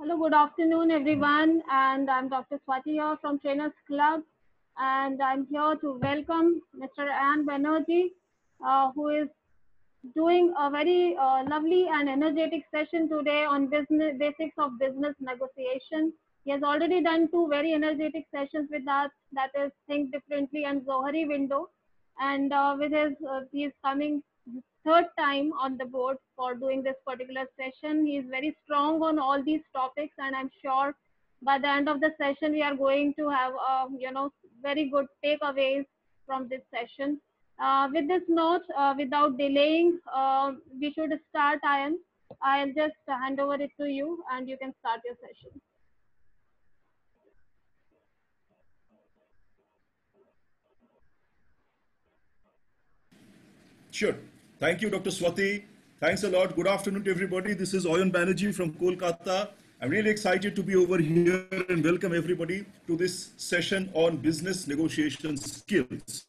Hello, good afternoon, everyone. And I'm Dr. Swati here from Trainers Club. And I'm here to welcome Mr. Ann Banerjee, who is doing a very lovely and energetic session today on business basics of business negotiation. He has already done two very energetic sessions with us, that is Think Differently and Zohari Window. And with his, he is coming third time on the board for doing this particular session. He is very strong on all these topics, and I'm sure by the end of the session we are going to have very good takeaways from this session. With this note, without delaying, we should start, Ayan. I'll just hand over it to you and you can start your session. Sure. Thank you, Dr. Swati. Thanks a lot. Good afternoon to everybody. This is Ayan Banerjee from Kolkata. I'm really excited to be over here and welcome everybody to this session on business negotiation skills.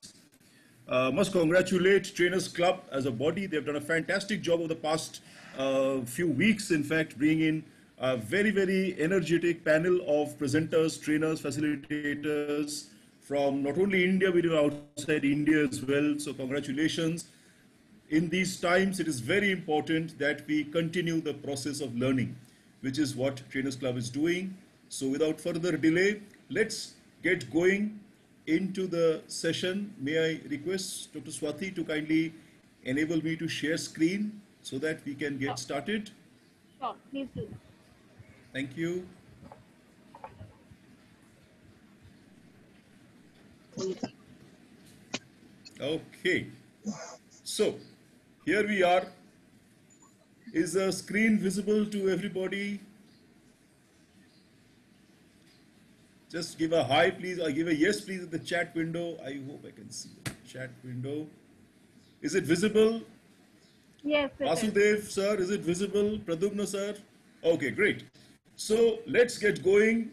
Must congratulate Trainers Club as a body. They've done a fantastic job over the past few weeks, in fact, bringing in a very, very energetic panel of presenters, trainers, facilitators from not only India, but even outside India as well. So congratulations. In these times, it is very important that we continue the process of learning, which is what Trainers Club is doing. So without further delay, let's get going into the session. May I request Dr. Swati to kindly enable me to share screen so that we can get started? Sure, please do. Thank you. Okay. So here we are. Is the screen visible to everybody? Just give a hi, please, or give a yes, please, in the chat window. I hope I can see the chat window. Is it visible? Yes, it is. Vasudev, sir, is it visible? Pradumna, sir? Okay, great. So let's get going.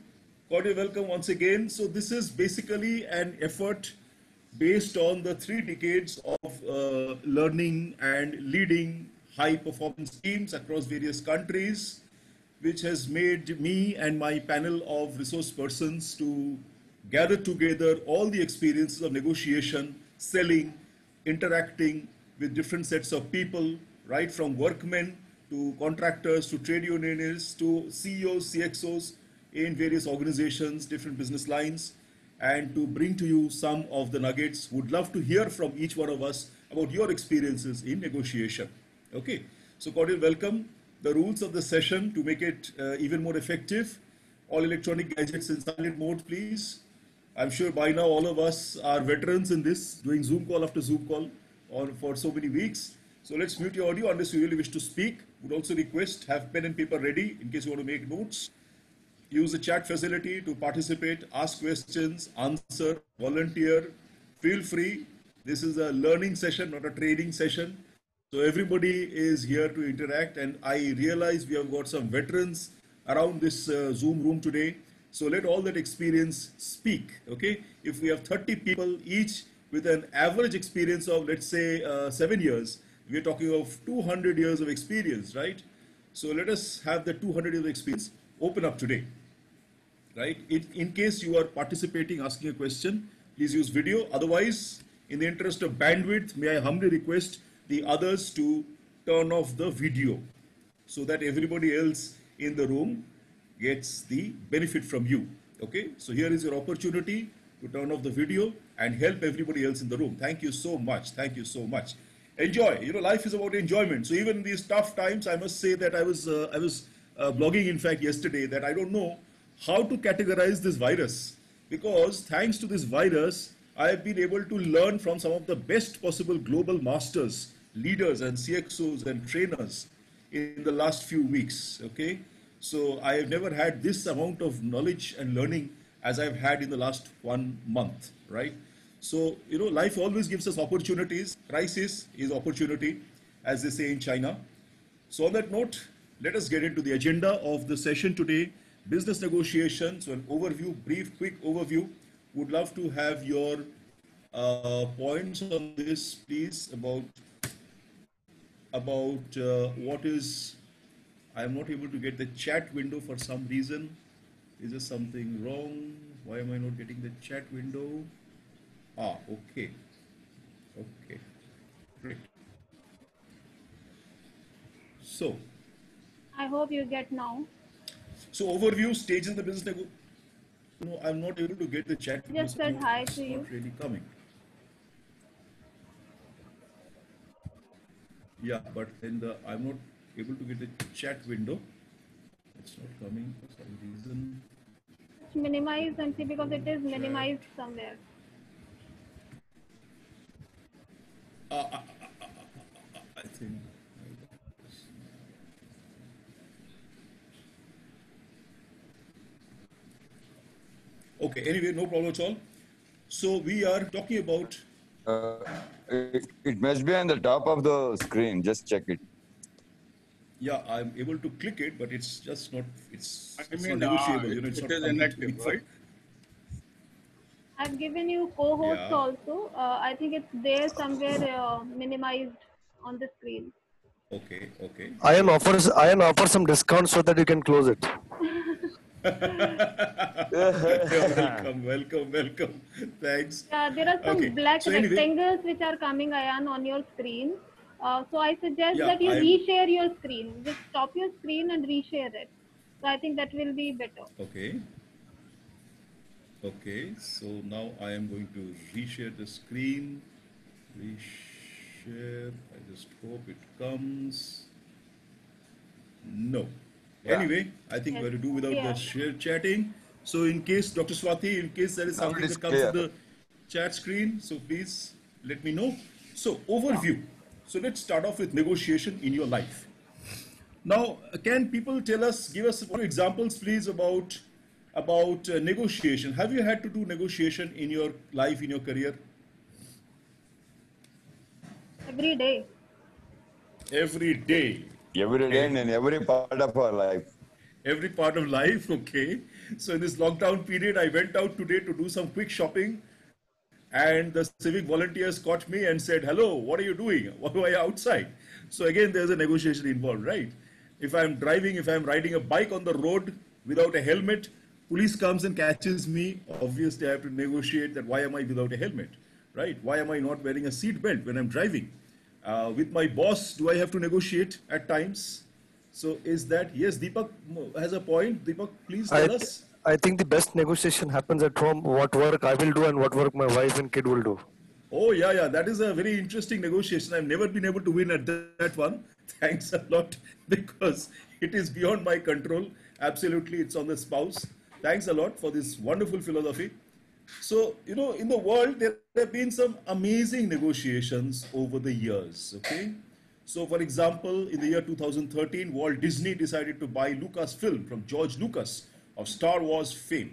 Cordial welcome once again. So this is basically an effort based on the 3 decades of learning and leading high performance teams across various countries, which has made me and my panel of resource persons to gather together all the experiences of negotiation, selling, interacting with different sets of people, right from workmen to contractors to trade unionists to CEOs, CXOs in various organizations, different business lines, and to bring to you some of the nuggets. Would love to hear from each one of us about your experiences in negotiation. Okay, so cordial welcome. The rules of the session to make it even more effective: all electronic gadgets in silent mode, please. I'm sure by now all of us are veterans in this, doing Zoom call after Zoom call for so many weeks. So let's mute your audio unless you really wish to speak. Would also request have pen and paper ready in case you want to make notes. Use the chat facility to participate, ask questions, answer, volunteer. Feel free. This is a learning session, not a trading session. So everybody is here to interact, and I realize we have got some veterans around this Zoom room today. So let all that experience speak, okay? If we have 30 people each with an average experience of, let's say, 7 years, we're talking of 200 years of experience, right? So let us have the 200 years of experience open up today, right? In case you are participating, asking a question, please use video. Otherwise, in the interest of bandwidth, may I humbly request the others to turn off the video so that everybody else in the room gets the benefit from you. Okay, so here is your opportunity to turn off the video and help everybody else in the room. Thank you so much. Thank you so much. Enjoy. You know, life is about enjoyment. So even in these tough times, I must say that I was blogging, in fact, yesterday, that I don't know how to categorize this virus, because thanks to this virus, I have been able to learn from some of the best possible global masters, leaders and CXOs and trainers in the last few weeks, okay? So I have never had this amount of knowledge and learning as I've had in the last 1 month, right? So, you know, life always gives us opportunities. Crisis is opportunity, as they say in China. So on that note, let us get into the agenda of the session today. Business negotiations, so an overview, brief, quick overview. Would love to have your points on this, please, about what is, I'm not able to get the chat window for some reason. Is there something wrong? Why am I not getting the chat window? Ah, okay. Okay. Great. So, I hope you get now. so overview, stage in the business no, I'm not able to get the chat I window. just said No, hi it's to not you. really coming. Yeah, but then I'm not able to get the chat window. It's not coming for some reason. Just minimize and see because it is Chat. minimized somewhere. I think. Okay, anyway, no problem at all. So we are talking about, Uh, it must be on the top of the screen. Just check it. yeah, I'm able to click it, but it's just not, it's I not mean, negotiable, you know, it's it not is coming to me inactive, for, right? I've given you co-hosts yeah, also. I think it's there somewhere minimized on the screen. okay, okay, I offer some discount so that you can close it. welcome, welcome, welcome, thanks. There are some Okay, black so anyway, rectangles which are coming, Ayan, on your screen. So I suggest yeah, that you I'm, reshare your screen. Just stop your screen and reshare it. So I think that will be better. okay, okay, so now I am going to reshare the screen, reshare, I just hope it comes. No. Yeah. Anyway, I think Yes. we're to do without the Yeah. share chatting. So in case, Dr. Swati, in case there is Now it something is that comes in clear. the chat screen, so please let me know. So Yeah. overview. So let's start off with negotiation in your life. Now, can people tell us, give us a few examples, please, about negotiation? Have you had to do negotiation in your life, in your career? Every day. Every day. Every day Okay. and in every part of our life. Every part of life, okay. So in this lockdown period, I went out today to do some quick shopping, and the civic volunteers caught me and said, "Hello, what are you doing? Why are you outside?" So again, there's a negotiation involved, right? If I'm driving, if I'm riding a bike on the road without a helmet, police comes and catches me. Obviously, I have to negotiate that why am I without a helmet, right? Why am I not wearing a seat belt when I'm driving? With my boss, do I have to negotiate at times? So is that, yes, Deepak has a point. Deepak, please I tell th- us. I think the best negotiation happens at home. What work I will do and what work my wife and kid will do. Oh, yeah, yeah. That is a very interesting negotiation. I've never been able to win at that one. Thanks a lot because it is beyond my control. Absolutely, it's on the spouse. Thanks a lot for this wonderful philosophy. So, you know, in the world, there have been some amazing negotiations over the years, okay? So, for example, in the year 2013, Walt Disney decided to buy Lucasfilm from George Lucas of Star Wars fame.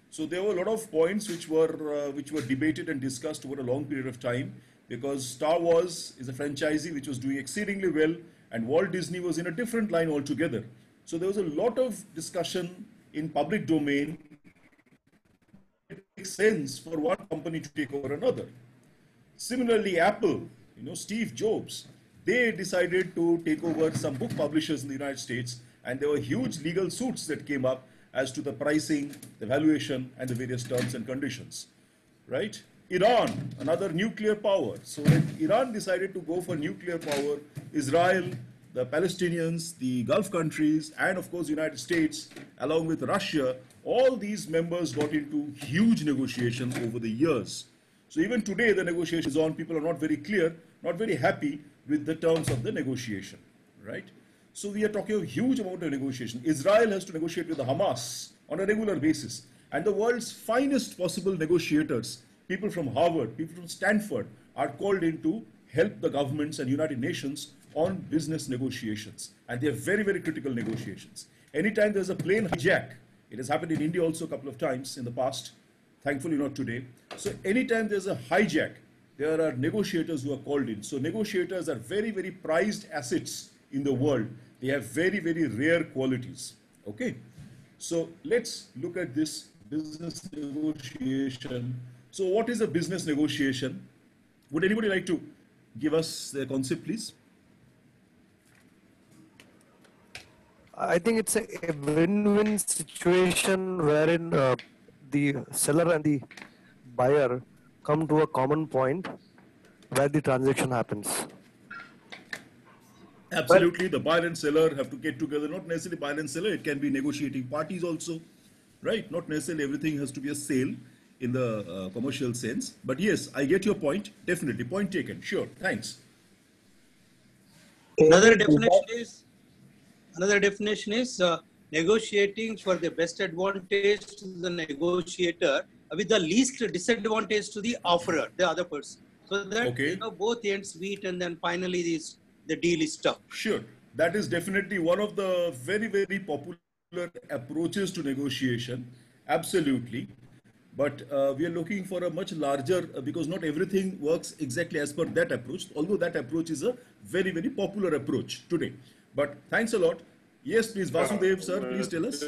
So there were a lot of points which were debated and discussed over a long period of time because Star Wars is a franchisee which was doing exceedingly well, and Walt Disney was in a different line altogether. So there was a lot of discussion in public domain. It makes sense for one company to take over another. Similarly, Apple, you know, Steve Jobs, they decided to take over some book publishers in the United States, and there were huge legal suits that came up as to the pricing, the valuation, and the various terms and conditions. Right? Iran, another nuclear power. So when Iran decided to go for nuclear power, Israel, the Palestinians, the Gulf countries, and of course the United States, along with Russia, all these members got into huge negotiations over the years. So even today, the negotiation is on. People are not very clear, not very happy with the terms of the negotiation, right? So we are talking of huge amount of negotiation. Israel has to negotiate with the Hamas on a regular basis, and the world's finest possible negotiators, people from Harvard, people from Stanford, are called in to help the governments and United Nations on business negotiations, and they are very, very critical negotiations. Anytime there's a plane hijack, it has happened in India also a couple of times in the past. Thankfully, not today. So anytime there's a hijack, there are negotiators who are called in. So negotiators are very, very prized assets in the world. They have very, very rare qualities. Okay. So let's look at this business negotiation. So what is a business negotiation? Would anybody like to give us the concept, please? I think it's a win-win situation wherein the seller and the buyer come to a common point where the transaction happens. Well, Absolutely, the buyer and seller have to get together. Not necessarily buyer and seller; it can be negotiating parties also, right? Not necessarily everything has to be a sale in the commercial sense. But yes, I get your point. Definitely, point taken. Sure, thanks. another definition is negotiating for the best advantage to the negotiator with the least disadvantage to the offerer, the other person, so that Okay. both ends meet, and then finally the deal is stuck. Sure. That is definitely one of the very, very popular approaches to negotiation. Absolutely. But we are looking for a much larger, because not everything works exactly as per that approach, although that approach is a very, very popular approach today. But thanks a lot. Yes, please, Vasudev, sir, please tell us.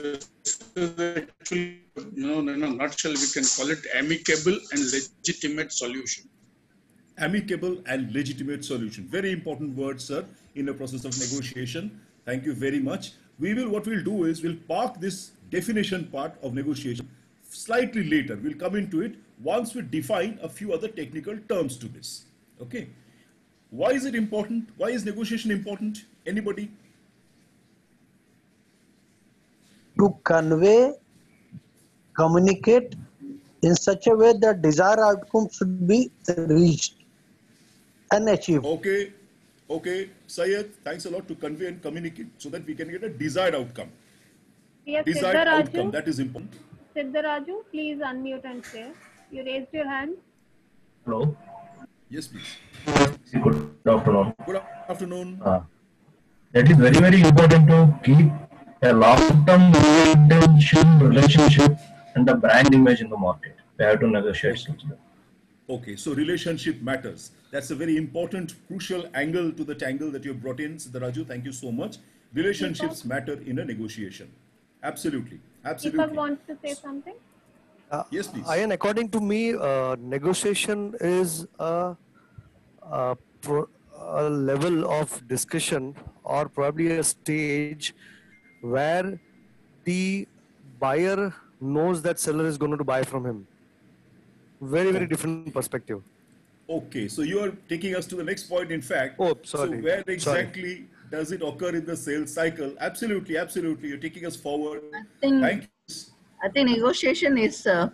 Actually, in a nutshell, we can call it amicable and legitimate solution. Amicable and legitimate solution. Very important word, sir, in the process of negotiation. Thank you very much. What we'll do is we'll park this definition part of negotiation slightly later. We'll come into it once we define a few other technical terms to this. Okay. Why is it important? Why is negotiation important? Anybody? To convey, communicate in such a way that desired outcome should be reached and achieved. Okay. Okay. Syed, thanks a lot, to convey and communicate so that we can get a desired outcome. Yes, Desired outcome, Siddharaju. that is important. Siddharaju, please unmute and share. You raised your hand. Hello. Yes, please. Good afternoon. Good afternoon. It is very, very important to keep a long-term relationship and the brand image in the market. We have to negotiate. Okay, so relationship matters. That's a very important, crucial angle to the tangle that you've brought in, Siddharaju. Thank you so much. Relationships matter in a negotiation. Absolutely. Absolutely. Deepak wants to say something. Yes, please. Ayan, according to me, negotiation is a level of discussion or probably a stage where the buyer knows that seller is going to buy from him. Very, very different perspective. Okay, so you are taking us to the next point, in fact. Oh, sorry. So where exactly does it occur in the sales cycle? Absolutely, absolutely. You're taking us forward. Thank you. I think negotiation is to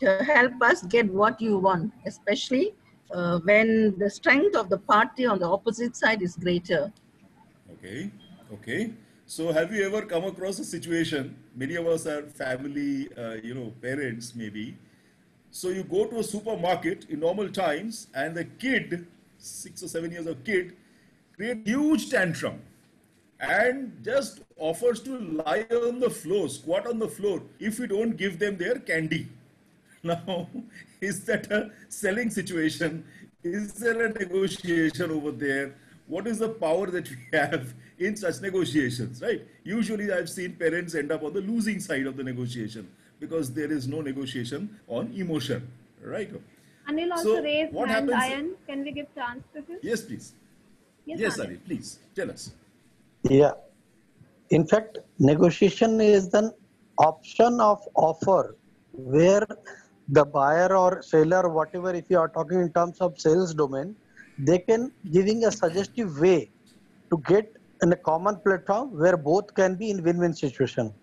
help us get what you want, especially when the strength of the party on the opposite side is greater. Okay, okay. So have you ever come across a situation, many of us are family, parents maybe. So you go to a supermarket in normal times and the kid, 6 or 7 years old kid, creates huge tantrum and just offers to lie on the floor, squat on the floor if you don't give them their candy. Now, is that a selling situation? Is there a negotiation over there? What is the power that we have in such negotiations, right? Usually I've seen parents end up on the losing side of the negotiation because there is no negotiation on emotion, right? Anil also raised what hand. happens? Ayan, can we give chance to him? Yes, please. Yes, Anil, please tell us. Yeah. In fact, negotiation is an option of offer where the buyer or seller, whatever, if you are talking in terms of sales domain, they can giving a suggestive way to get in a common platform where both can be in win-win situation.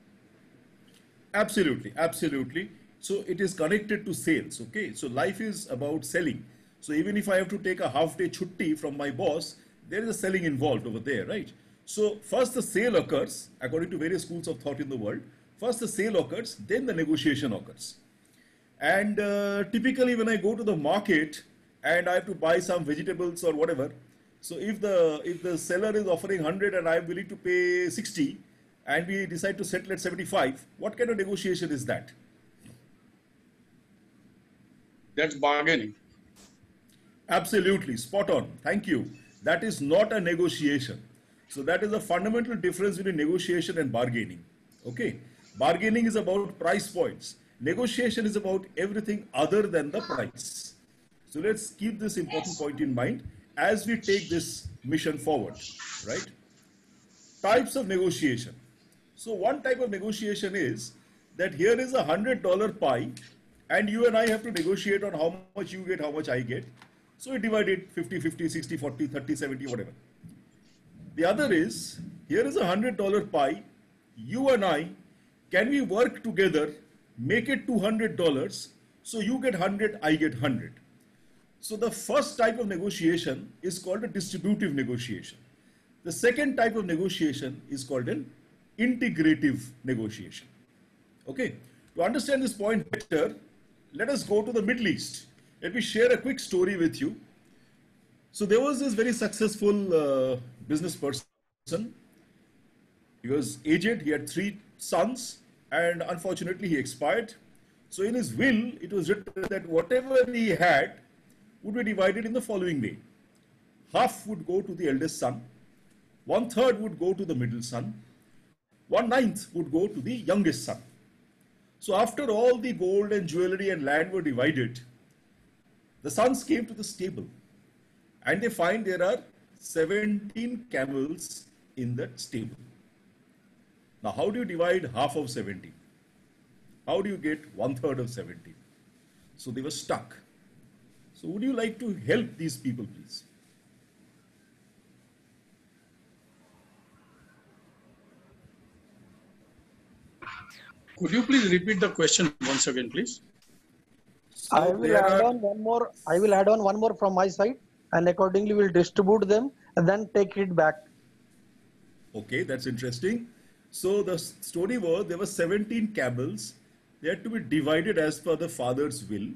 Absolutely, absolutely. So it is connected to sales, okay? So life is about selling. So even if I have to take a half-day chutti from my boss, there is a selling involved over there, right? So first the sale occurs, according to various schools of thought in the world. First the sale occurs, then the negotiation occurs. And typically when I go to the market and I have to buy some vegetables or whatever, so if the seller is offering 100 and I am willing to pay 60, and we decide to settle at 75, what kind of negotiation is that? That's bargaining. Absolutely, spot on. Thank you. That is not a negotiation. So that is a fundamental difference between negotiation and bargaining. Okay, bargaining is about price points. Negotiation is about everything other than the price. So let's keep this important point in mind as we take this mission forward, right? types of negotiation. So one type of negotiation is that here is $100 pie and you and I have to negotiate on how much you get, how much I get. So we divide it 50-50, 60-40, 30-70, whatever. The other is, here is $100 pie, you and I, can we work together, make it $200, so you get 100, I get 100. So the first type of negotiation is called a distributive negotiation. The second type of negotiation is called an integrative negotiation. Okay, to understand this point better, let us go to the Middle East. Let me share a quick story with you. So there was this very successful business person. He was aged, he had 3 sons, and unfortunately he expired. So in his will, it was written that whatever he had would be divided in the following way. Half would go to the eldest son, 1/3 would go to the middle son, 1/9 would go to the youngest son. So after all the gold and jewelry and land were divided, the sons came to the stable and they find there are 17 camels in that stable. Now how do you divide half of 17? How do you get 1/3 of 17? So they were stuck. So would you like to help these people, please? Could you please repeat the question once again, please? So I will add on one more. I will add on one more from my side, and accordingly we'll distribute them and then take it back. Okay, that's interesting. So the story was there were 17 camels. They had to be divided as per the father's will.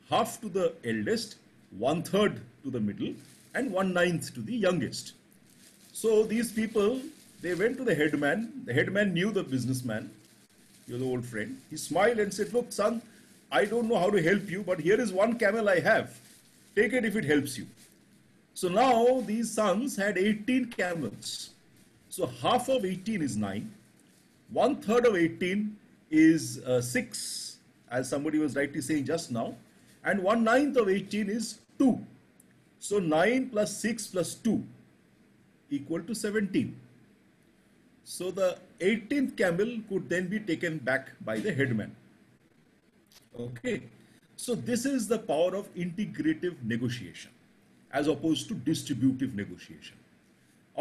Half to the eldest, 1/3 to the middle, and 1/9 to the youngest. So these people, they went to the headman. The headman knew the businessman. He was an old friend. He smiled and said, "Look, son, I don't know how to help you, but here is one camel I have. Take it if it helps you." So now these sons had 18 camels. So half of 18 is 9. 1/3 of 18 is 6, as somebody was rightly saying just now. And 1/9 of 18 is 2. So 9 plus 6 plus 2 equal to 17. So the 18th camel could then be taken back by the headman. Okay. So this is the power of integrative negotiation as opposed to distributive negotiation.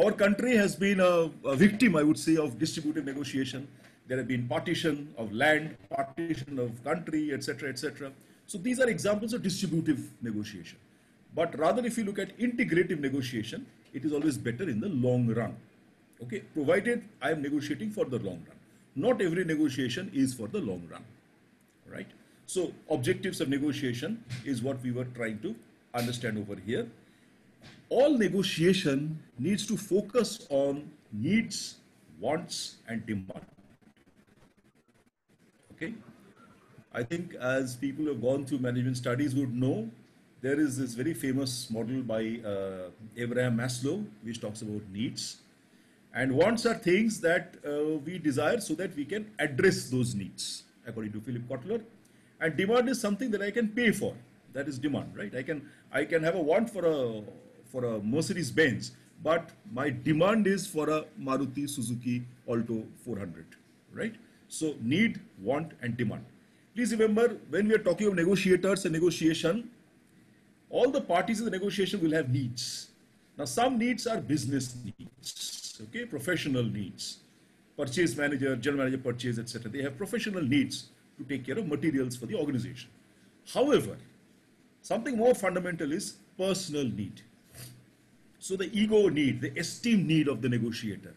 Our country has been a victim, I would say, of distributive negotiation. There have been partition of land, partition of country, etc., etc. So these are examples of distributive negotiation. But rather, if you look at integrative negotiation, it is always better in the long run. Okay, provided I am negotiating for the long run. Not every negotiation is for the long run, right? So objectives of negotiation is what we were trying to understand over here. All negotiation needs to focus on needs, wants, and demand. Okay, I think as people who have gone through management studies would know, there is this very famous model by Abraham Maslow, which talks about needs. And wants are things that we desire so that we can address those needs, according to Philip Kotler. And demand is something that I can pay for. That is demand, right? I can have a want for a Mercedes Benz, but my demand is for a Maruti Suzuki Alto 400, right? So need, want, and demand. Please remember, when we are talking of negotiators and negotiation, all the parties in the negotiation will have needs. Now, some needs are business needs. Okay, professional needs, purchase manager, general manager, purchase, etc. They have professional needs to take care of materials for the organization. However, something more fundamental is personal need. So the ego need, the esteem need of the negotiator.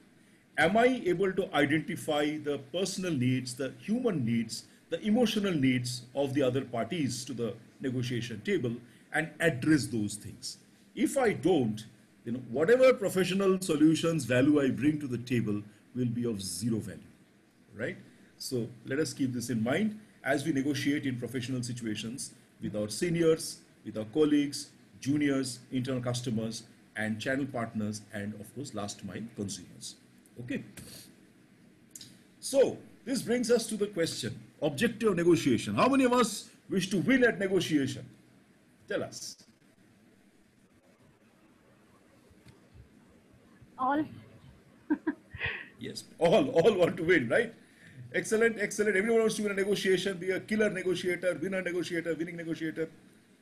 Am I able to identify the personal needs, the human needs, the emotional needs of the other parties to the negotiation table and address those things? If I don't, whatever professional solutions, value I bring to the table will be of zero value, right? So let us keep this in mind as we negotiate in professional situations with our seniors, with our colleagues, juniors, internal customers, and channel partners, and of course, last mile consumers. Okay. So this brings us to the question, objective of negotiation. How many of us wish to win at negotiation? Tell us. All. Yes, all want to win, right? Excellent, excellent. Everyone wants to win a negotiation, be a killer negotiator, winning negotiator.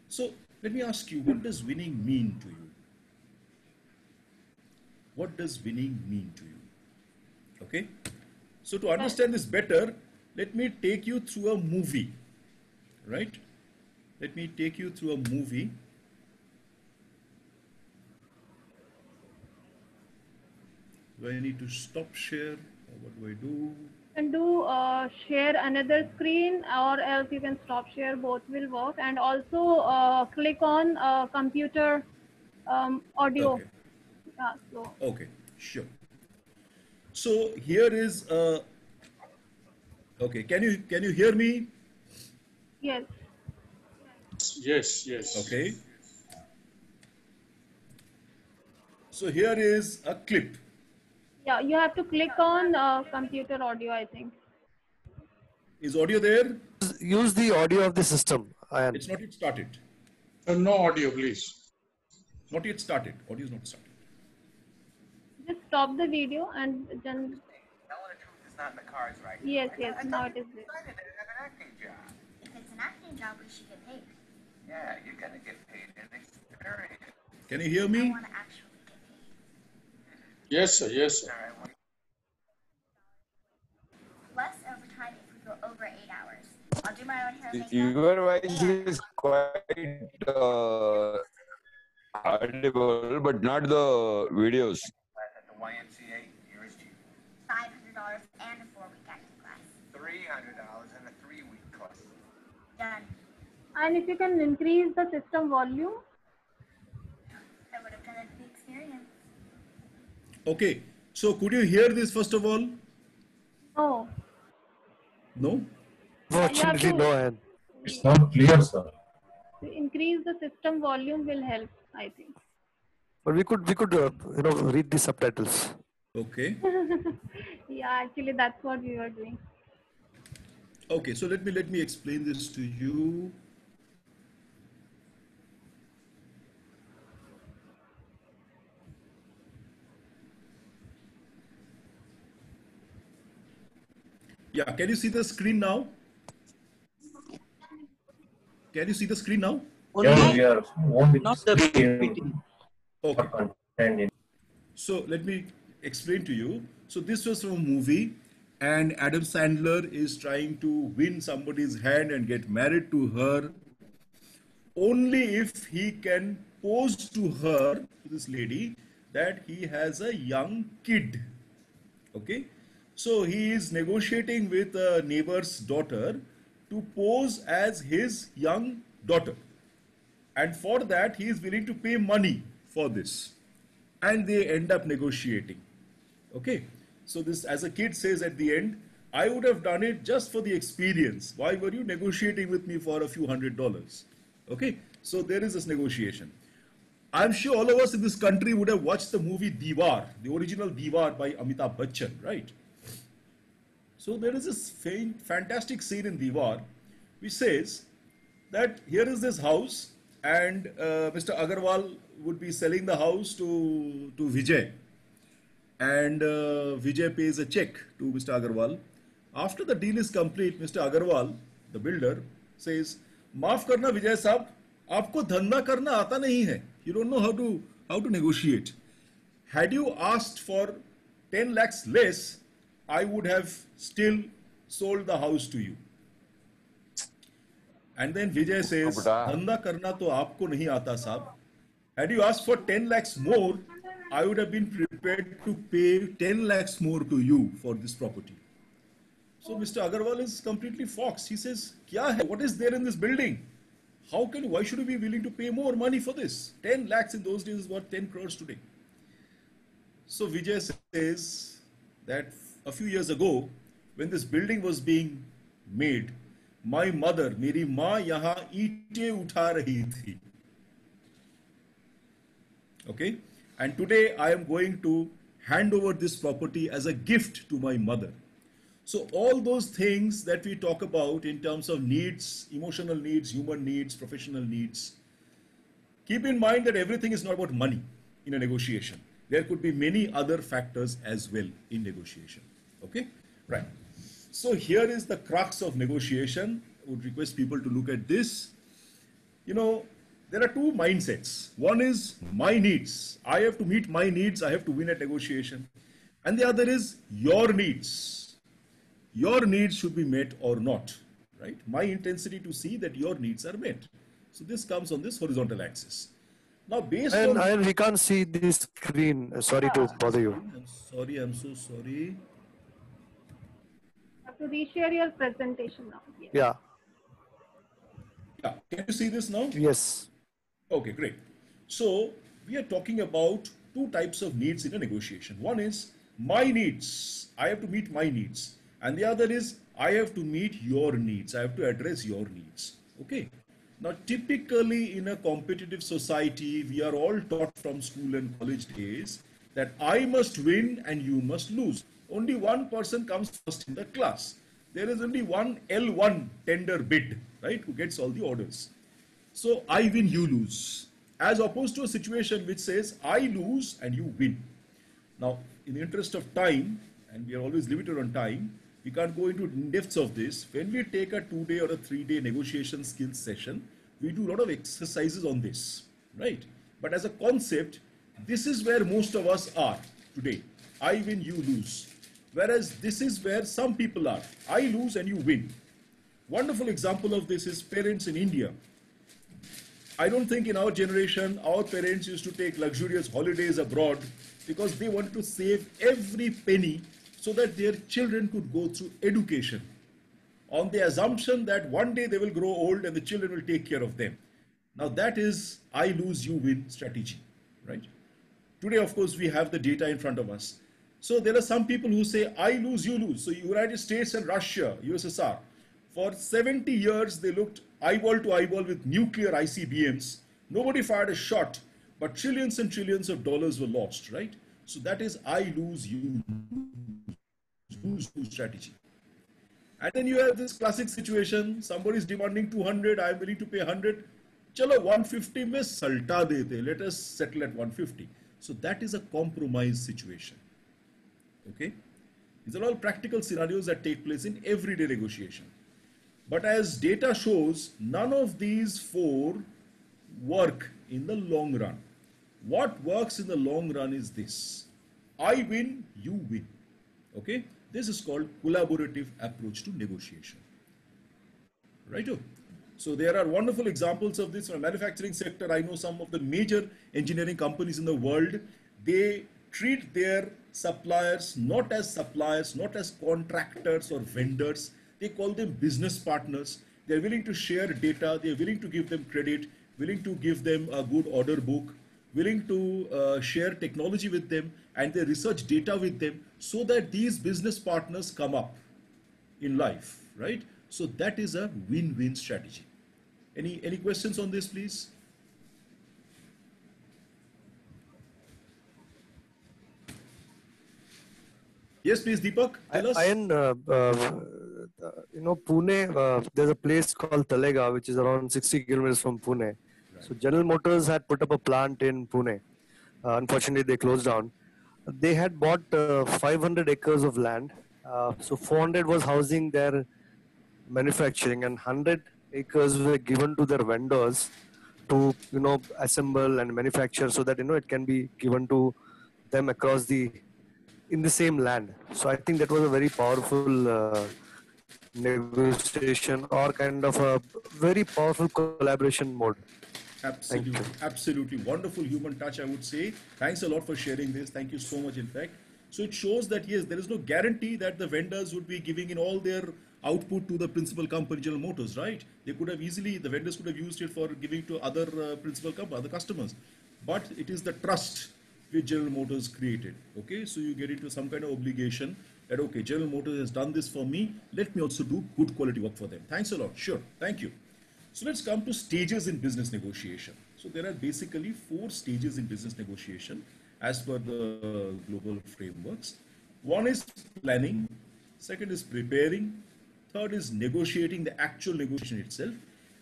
So let me ask you, what does winning mean to you? What does winning mean to you? Okay. So to understand this better, let me take you through a movie, right? Let me take you through a movie. Do I need to stop share or what do I do? You can do share another screen, or else you can stop share, both will work. And also click on computer audio. Okay. Yeah, so Okay, sure. So here is okay. Can you hear me? yes. Yes. Okay. So here is a clip. Yeah, you have to click on computer audio, I think. Is audio there? Use the audio of the system. Ayan. It's not yet started. No audio, please. Not yet started. Audio is not started. Just stop the video and then. Telling the truth is not in the cards right now. Yes, now it is there. Decided that I have an acting job. If it's an acting job, we should get paid. Yeah, you're gonna get paid in experience. Can you hear I me? want to actually get paid. Yes, sir. All right, well, Less overtime if we go over 8 hours. I'll do my own hair and makeup. Your voice is quite audible, but not the videos. class at the YMCA, here is cheap. $500 and a 4-week acting class. $300 in a 3-week class. Done. And if you can increase the system volume. I would have done the experience. Okay. So could you hear this first of all? Oh, No? Fortunately, to- no. Ayan. It's not clear, sir. to increase the system volume will help, I think. But we could read the subtitles. Okay. Yeah, actually that's what we were doing. Okay, so let me explain this to you. Yeah, can you see the screen now? Can you see the screen now? Yeah, won't be Not the PPT. Okay. Content in So let me explain to you. So this was from a movie, and Adam Sandler is trying to win somebody's hand and get married to her only if he can pose to her, to this lady, that he has a young kid. Okay? So he is negotiating with a neighbor's daughter to pose as his young daughter. And for that, he is willing to pay money for this. And they end up negotiating. Okay? So this, as a kid says at the end, I would have done it just for the experience. Why were you negotiating with me for a few $100s? Okay? So there is this negotiation. I'm sure all of us in this country would have watched the movie Diwar, the original Diwar by Amitabh Bachchan, right? So there is this fantastic scene in Diwar which says that here is this house, and Mr. Agarwal would be selling the house to Vijay, and Vijay pays a check to Mr. Agarwal. After the deal is complete, Mr. Agarwal, the builder, says, "Maaf karna Vijay साहब, आपको धंधा करना आता नहीं है. You don't know how to negotiate. Had you asked for 10 lakhs less, I would have still sold the house to you." And then Vijay says, "धंधा करना तो आपको नहीं आता साहब. Had you asked for 10 lakhs more, I would have been prepared to pay 10 lakhs more to you for this property." So Mr. Agarwal is completely foxed. He says, "Kya hai? What is there in this building? Why should we be willing to pay more money for this? 10 lakhs in those days is worth 10 crores today." So Vijay says that a few years ago, when this building was being made, my mother, मेरी माँ यहाँ ईंटें उठा रही थी. Okay? And today I am going to hand over this property as a gift to my mother. So all those things that we talk about in terms of needs, emotional needs, human needs, professional needs, keep in mind that everything is not about money in a negotiation. There could be many other factors as well in negotiation. Okay, right. So here is the crux of negotiation. I would request people to look at this. You know, there are two mindsets. One is my needs. I have to meet my needs. I have to win at negotiation. And the other is your needs. Your needs should be met or not, right? My intensity to see that your needs are met. So this comes on this horizontal axis. Now, based on... And we can't see this screen. Sorry to bother you. I'm sorry. I'm so sorry. You have to reshare your presentation now. Yes. Yeah. Yeah. Can you see this now? Yes. Okay, great. So we are talking about two types of needs in a negotiation. One is my needs. I have to meet my needs. And the other is I have to meet your needs. I have to address your needs. Okay. Now, typically in a competitive society, we are all taught from school and college days that I must win and you must lose. Only one person comes first in the class. There is only one L1 tender bid, right, who gets all the orders. So I win, you lose. As opposed to a situation which says I lose and you win. Now, in the interest of time, and we are always limited on time, we can't go into depths of this. When we take a 2-day or a 3-day negotiation skills session, we do a lot of exercises on this, right? But as a concept, this is where most of us are today. I win, you lose. Whereas this is where some people are. I lose and you win. Wonderful example of this is parents in India. I don't think in our generation, our parents used to take luxurious holidays abroad because they wanted to save every penny so that their children could go through education on the assumption that one day they will grow old and the children will take care of them. Now that is I lose, you win strategy, right? Today, of course, we have the data in front of us. So there are some people who say, I lose, you lose. So United States and Russia, USSR, for 70 years, they looked eyeball to eyeball with nuclear ICBMs. Nobody fired a shot, but trillions and trillions of dollars were lost, right? So that is I lose, you lose strategy. And then you have this classic situation, somebody is demanding 200, I am willing to pay 100. Chalo, 150 mein salta dete, let us settle at 150. So that is a compromise situation. Okay? These are all practical scenarios that take place in everyday negotiation. But as data shows, none of these four work in the long run. What works in the long run is this. I win, you win. Okay? This is called collaborative approach to negotiation. Right? So there are wonderful examples of this from the manufacturing sector. I know some of the major engineering companies in the world. They treat their suppliers not as contractors or vendors. They call them business partners. They're willing to share data. They're willing to give them credit, willing to give them a good order book, willing to share technology with them, and they research data with them so that these business partners come up in life, right? So that is a win-win strategy. Any questions on this, please? Yes, please, Deepak, tell us. Pune, there's a place called Talega, which is around 60 kilometers from Pune. Right. So General Motors had put up a plant in Pune. Unfortunately, they closed down. They had bought 500 acres of land. So 400 was housing their manufacturing, and 100 acres were given to their vendors to, assemble and manufacture so that, it can be given to them across in the same land. So I think that was a very powerful negotiation or kind of a very powerful collaboration mode. Absolutely, absolutely. Wonderful human touch, I would say. Thanks a lot for sharing this. Thank you so much, in fact. So it shows that, yes, there is no guarantee that the vendors would be giving in all their output to the principal company, General Motors, right? They could have easily, the vendors could have used it for giving to other principal company, other customers. But it is the trust which General Motors created, okay? So you get into some kind of obligation that, okay, General Motors has done this for me, let me also do good quality work for them. Thanks a lot, sure, thank you. So let's come to stages in business negotiation. So there are basically 4 stages in business negotiation as per the global frameworks. One is planning, second is preparing, third is negotiating, the actual negotiation itself,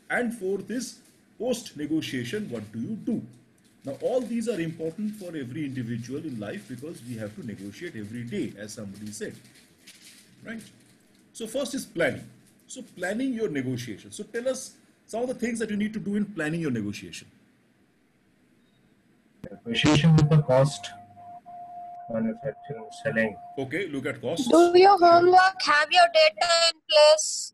and fourth is post-negotiation, what do you do? Now, all these are important for every individual in life because we have to negotiate every day, as somebody said, right? So first is planning. So planning your negotiation. So tell us some of the things that you need to do in planning your negotiation. Negotiation with the cost, manufacturing, selling. Okay, look at costs. Do your homework, have your data in place.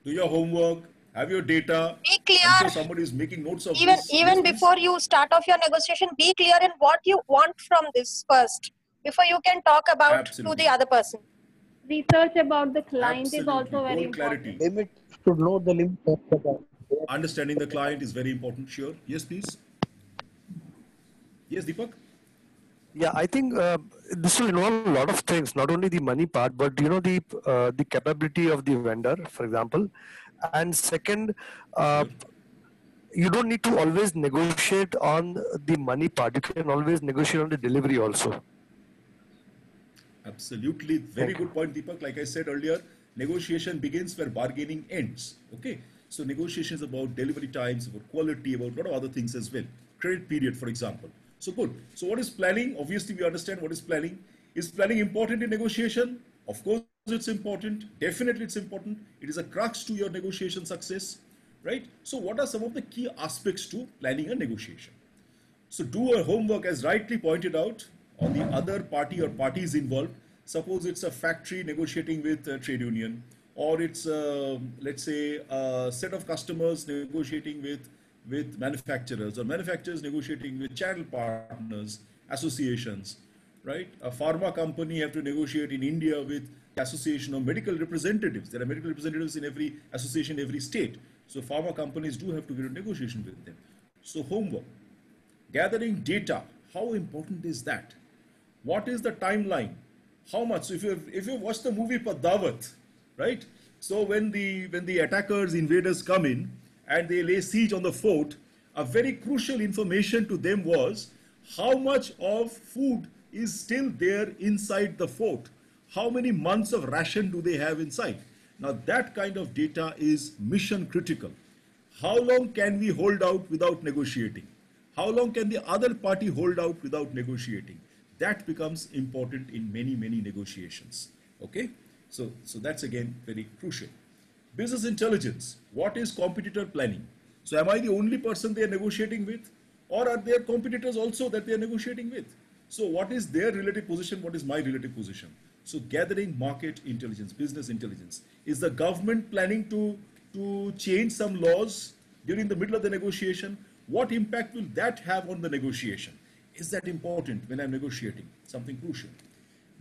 Do your homework, have your data. Be clear. I'm sure somebody is making notes of Even this. even Yes, please. before you start off your negotiation, be clear in what you want from this first, before you can talk about Absolutely. to the other person. Research about the client is Absolutely. also very Goal clarity. important. Limit should know the limit of the client. Understanding the client is very important. Sure. Yes, please. Yes, Deepak. Yeah, I think this will involve a lot of things, not only the money part, but the capability of the vendor, for example. And second, you don't need to always negotiate on the money part. You can always negotiate on the delivery also. Absolutely. Very good point, Deepak. Like I said earlier, negotiation begins where bargaining ends. Okay. So negotiation is about delivery times, about quality, about a lot of other things as well. Credit period, for example. So good. So what is planning? Obviously, we understand what is planning. Is planning important in negotiation? Of course, it's important. Definitely, it's important. It is a crux to your negotiation success, right? So what are some of the key aspects to planning a negotiation? So do a homework, as rightly pointed out, on the other party or parties involved. Suppose it's a factory negotiating with a trade union, or it's, let's say, a set of customers negotiating with manufacturers, or manufacturers negotiating with channel partners, associations, right? A pharma company have to negotiate in India with the Association of Medical Representatives. There are medical representatives in every association, every state. So pharma companies do have to get a negotiation with them. So homework. Gathering data, how important is that? What is the timeline? How much? So if you watch the movie Padawat, right? So when the attackers, invaders come in and they lay siege on the fort, a very crucial information to them was how much of food is still there inside the fort. How many months of ration do they have inside? Now that kind of data is mission critical. How long can we hold out without negotiating? How long can the other party hold out without negotiating? That becomes important in many, many negotiations. Okay? So that's again very crucial. Business intelligence. What is competitor planning? So am I the only person they are negotiating with? Or are there competitors also that they are negotiating with? So what is their relative position? What is my relative position? So gathering market intelligence, business intelligence. Is the government planning to change some laws during the middle of the negotiation? What impact will that have on the negotiation? Is that important when I'm negotiating? Something crucial.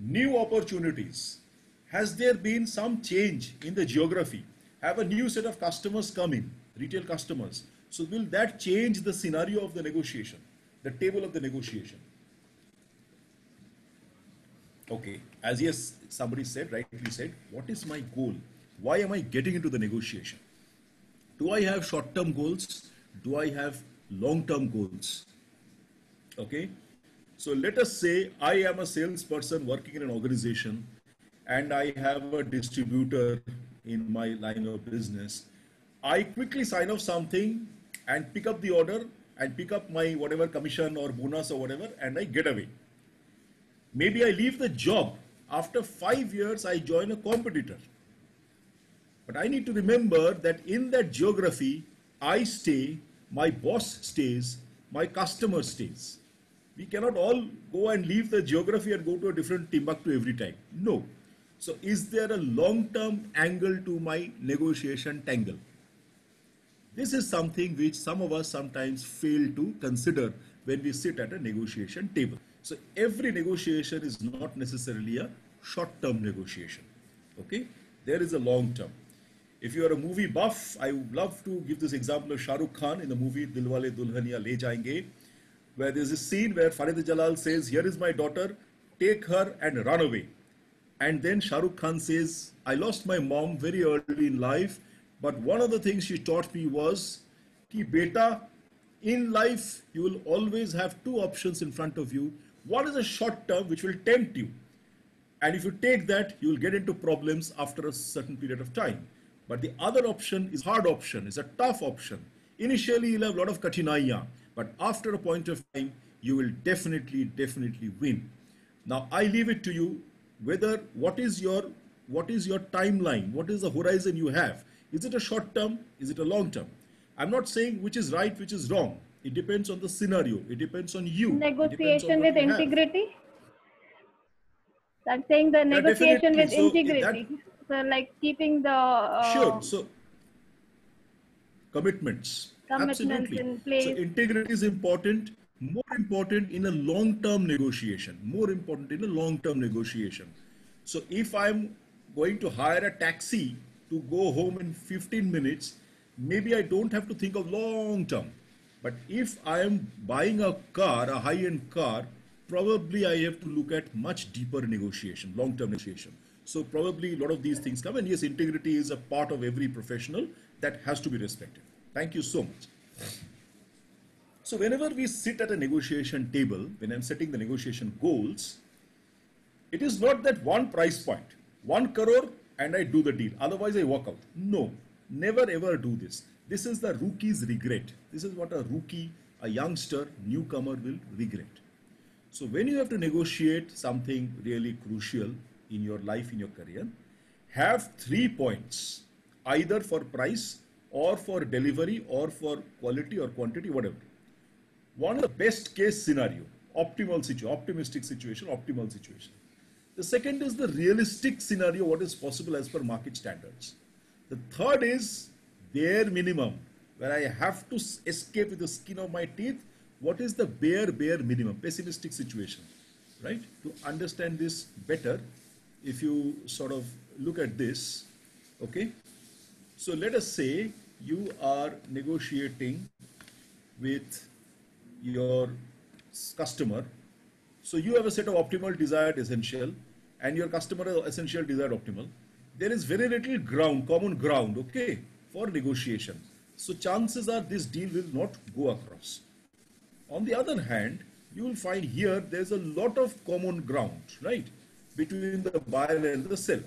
New opportunities. Has there been some change in the geography? Have a new set of customers come in, retail customers. So will that change the scenario of the negotiation, the table of the negotiation? Okay, as yes, somebody said, rightly said, what is my goal? Why am I getting into the negotiation? Do I have short-term goals? Do I have long-term goals? Okay, so let us say I am a salesperson working in an organization and I have a distributor in my line of business. I quickly sign off something and pick up the order and pick up my whatever commission or bonus or whatever, and I get away. Maybe I leave the job. After 5 years, I join a competitor. But I need to remember that in that geography, I stay, my boss stays, my customer stays. We cannot all go and leave the geography and go to a different Timbuktu every time. No. So is there a long-term angle to my negotiation tangle? This is something which some of us sometimes fail to consider when we sit at a negotiation table. So every negotiation is not necessarily a short-term negotiation. Okay? There is a long-term. If you are a movie buff, I would love to give this example of Shah Rukh Khan in the movie Dilwale Dulhaniya Le Jayenge, where there's a scene where Farid Jalal says, here is my daughter, take her and run away. And then Shah Rukh Khan says, I lost my mom very early in life, but one of the things she taught me was, ki beta, in life, you will always have two options in front of you. One is a short term, which will tempt you. And if you take that, you will get into problems after a certain period of time. But the other option is hard option, is a tough option. Initially, you'll have a lot of katinaiya, But after a point of time, you will definitely win. Now I leave it to you whether what is your timeline, what is the horizon you have. Is it a short term? Is it a long term? I'm not saying which is right, which is wrong. It depends on the scenario. It depends on you. Negotiation with integrity. I'm saying the negotiation with integrity. So like keeping the sure. So commitments. Absolutely. In place. So integrity is important. More important in a long-term negotiation. More important in a long-term negotiation. So if I'm going to hire a taxi to go home in 15 minutes, maybe I don't have to think of long-term. But if I am buying a car, a high-end car, probably I have to look at much deeper negotiation, long-term negotiation. So probably a lot of these things come, and yes, integrity is a part of every professional that has to be respected. Thank you so much. So whenever we sit at a negotiation table, when I'm setting the negotiation goals, it is not that one price point, 1 crore and I do the deal. Otherwise I walk out. No, never ever do this. This is the rookie's regret. This is what a rookie, a youngster, newcomer will regret. So when you have to negotiate something really crucial in your life, in your career, have 3 points, either for price or for delivery or for quality or quantity, whatever. One is the best case scenario, optimal situation, optimistic situation, optimal situation. The second is the realistic scenario, what is possible as per market standards. The third is bare minimum, where I have to escape with the skin of my teeth. What is the bare minimum, pessimistic situation, right? To understand this better, if you sort of look at this, okay? So let us say you are negotiating with your customer. So you have a set of optimal, desired, essential, and your customer has essential, desired, optimal. There is very little ground, common ground, okay, for negotiation. So chances are this deal will not go across. On the other hand, you will find here there's a lot of common ground, right, between the buyer and the seller.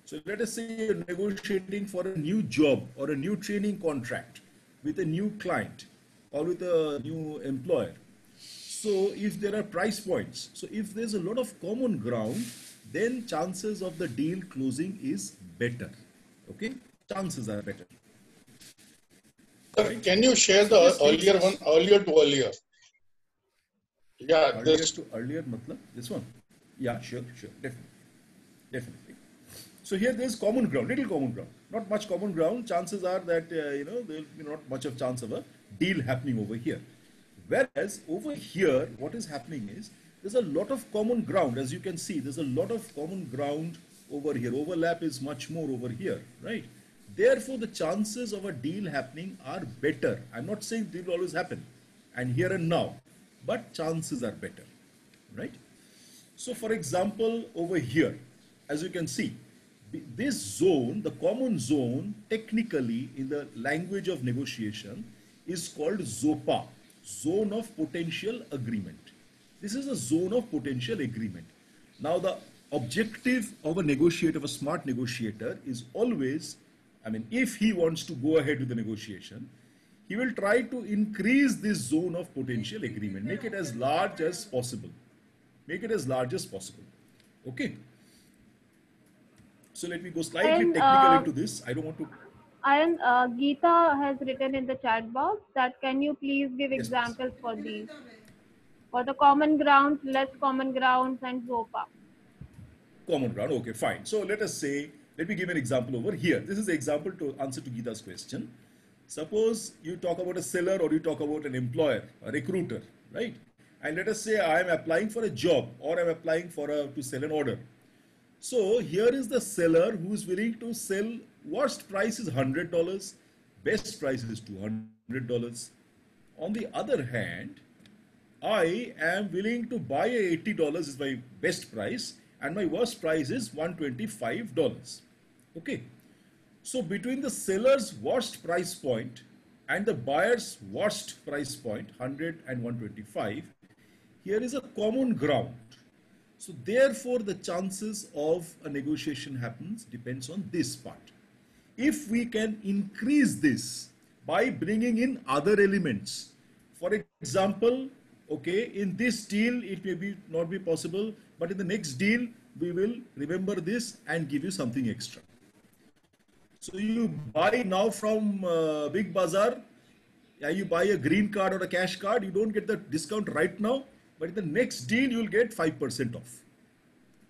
So let us say you're negotiating for a new job or a new training contract with a new client or with a new employer. So if there are price points, so if there's a lot of common ground, then chances of the deal closing is better. Okay, chances are better. Sir, can you share the earlier one, earlier to earlier? Yeah, earlier to earlier, matlab this one. Yeah, sure, definitely. So here there's common ground, little common ground, not much common ground. Chances are that there will be not much of chance of a deal happening over here. Whereas over here, what is happening is there's a lot of common ground. As you can see, there's a lot of common ground over here. Overlap is much more over here, right? Therefore, the chances of a deal happening are better. I'm not saying deal will always happen, and here and now, but chances are better, right? So, for example, over here, as you can see, this zone, the common zone, technically in the language of negotiation, is called ZOPA, Zone of Potential Agreement. This is a zone of potential agreement. Now, the objective of a negotiator, of a smart negotiator, is always, I mean, if he wants to go ahead with the negotiation, he will try to increase this zone of potential agreement, make it as large as possible. Make it as large as possible. Okay. So let me go slightly technical into this. I don't want to. And Geeta has written in the chat box that can you please give examples for these? For the common grounds, less common grounds, and ZOPA. Common ground, okay, fine. So let us say, let me give an example over here. This is the example to answer to Geeta's question. Suppose you talk about a seller or you talk about an employer, a recruiter, right? And let us say I am applying for a job or I am applying for to sell an order. So here is the seller who is willing to sell. Worst price is $100, best price is $200. On the other hand, I am willing to buy $80 is my best price and my worst price is $125. Okay. So between the seller's worst price point and the buyer's worst price point, 100 and 125, here is a common ground. So therefore the chances of a negotiation happens depends on this part. If we can increase this by bringing in other elements, For example, okay, in this deal, it may be not be possible, but in the next deal, we will remember this and give you something extra. So you buy now from Big Bazaar, yeah, you buy a green card or a cash card, you don't get the discount right now, but in the next deal, you'll get 5% off.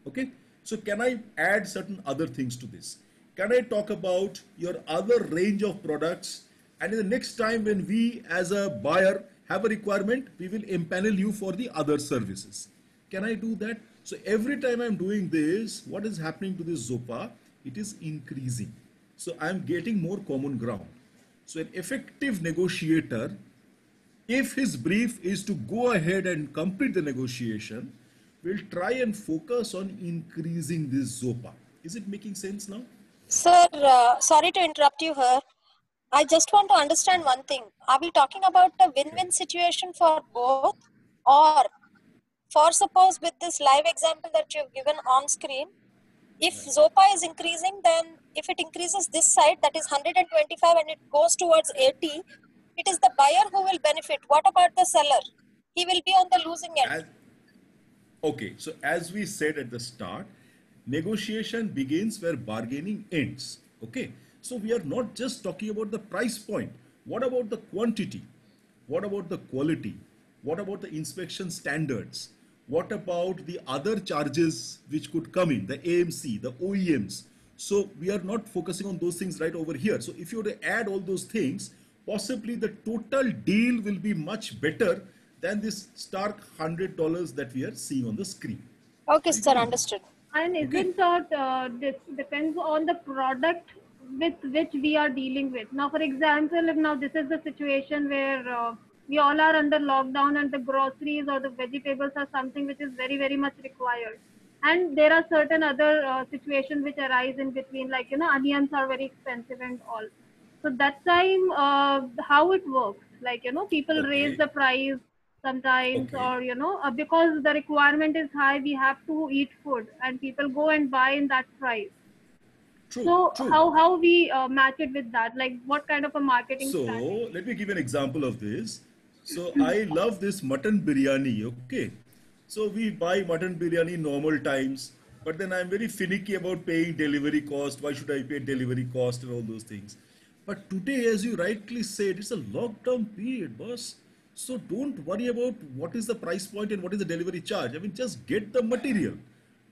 Okay, so can I add certain other things to this? Can I talk about your other range of products? And in the next time when we as a buyer have a requirement, we will empanel you for the other services. Can I do that? So every time I'm doing this, what is happening to this ZOPA? It is increasing. So I'm getting more common ground. So an effective negotiator, if his brief is to go ahead and complete the negotiation, will try and focus on increasing this ZOPA. Is it making sense now? Sir, sorry to interrupt you here. I just want to understand one thing. Are we talking about a win-win situation for both? Or for suppose with this live example that you've given on screen, if ZOPA is increasing, then if it increases this side, that is 125 and it goes towards 80, it is the buyer who will benefit. What about the seller? He will be on the losing end. Okay, so as we said at the start, negotiation begins where bargaining ends. Okay, so we are not just talking about the price point. What about the quantity? What about the quality? What about the inspection standards? What about the other charges which could come in, the AMC, the OEMs? So we are not focusing on those things right over here. So if you were to add all those things, possibly the total deal will be much better than this stark $100 that we are seeing on the screen. Okay, sir, understood. And isn't that this depends on the product with which we are dealing with? Now, for example, if now this is the situation where we all are under lockdown and the groceries or the vegetables are something which is very, very much required. And there are certain other situations which arise in between, like, onions are very expensive and all. So that time, how it works, like, people raise the price sometimes, or, because the requirement is high, we have to eat food and people go and buy in that price. True, so true. how we match it with that? Like what kind of a marketing So strategy? let me give an example of this. So I love this mutton biryani, okay? So we buy mutton biryani normal times, but then I'm very finicky about paying delivery cost. Why should I pay delivery cost and all those things? But today, as you rightly said, it's a lockdown period, boss. So don't worry about what is the price point and what is the delivery charge. I mean, just get the material.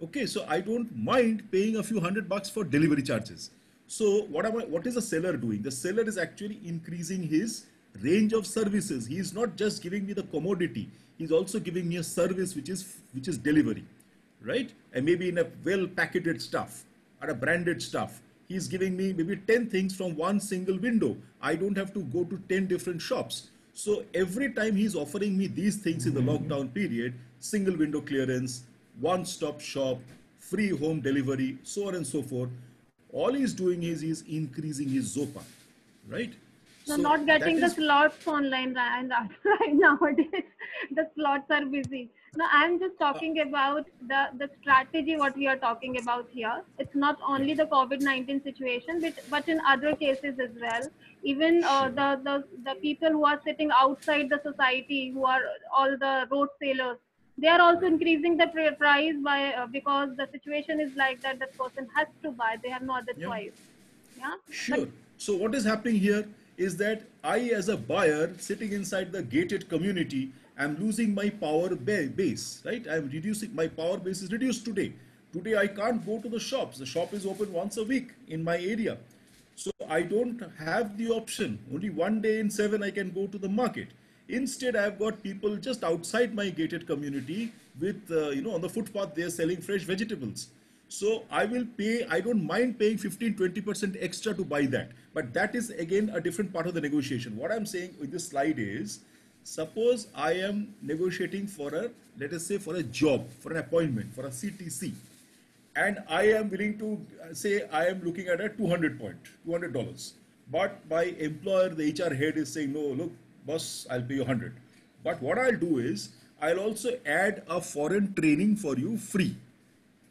Okay, so I don't mind paying a few $100 for delivery charges. So what is the seller doing? The seller is actually increasing his range of services. He is not just giving me the commodity. He's also giving me a service which is delivery, right? And maybe in a well packaged stuff or a branded stuff. He's giving me maybe 10 things from one single window. I don't have to go to 10 different shops. So every time he's offering me these things in the lockdown period, single window clearance, one-stop shop, free home delivery, so on and so forth, all he's doing is he's increasing his ZOPA, right? So not getting the slots online right nowadays. The slots are busy. No, I'm just talking about the strategy, what we are talking about here. It's not only the COVID-19 situation, but in other cases as well. Even the people who are sitting outside the society, who are all the road sailors, they are also increasing the price by because the situation is like that. That person has to buy. They have no other choice. Yeah. Sure. So what is happening here is that I, as a buyer sitting inside the gated community, I'm losing my power base, right? I'm reducing, my power base is reduced today. Today I can't go to the shops. The shop is open once a week in my area. So I don't have the option. Only one day in 7 I can go to the market. Instead, I've got people just outside my gated community with, on the footpath, they're selling fresh vegetables. So I will pay, I don't mind paying 15-20% extra to buy that. But that is again a different part of the negotiation. What I'm saying with this slide is, suppose I am negotiating for a, let us say for a job, for an appointment, for a CTC. And I am willing to say I am looking at a $200. But my employer, the HR head is saying, no, look, boss, I'll pay you 100. But what I'll do is, I'll also add a foreign training for you free.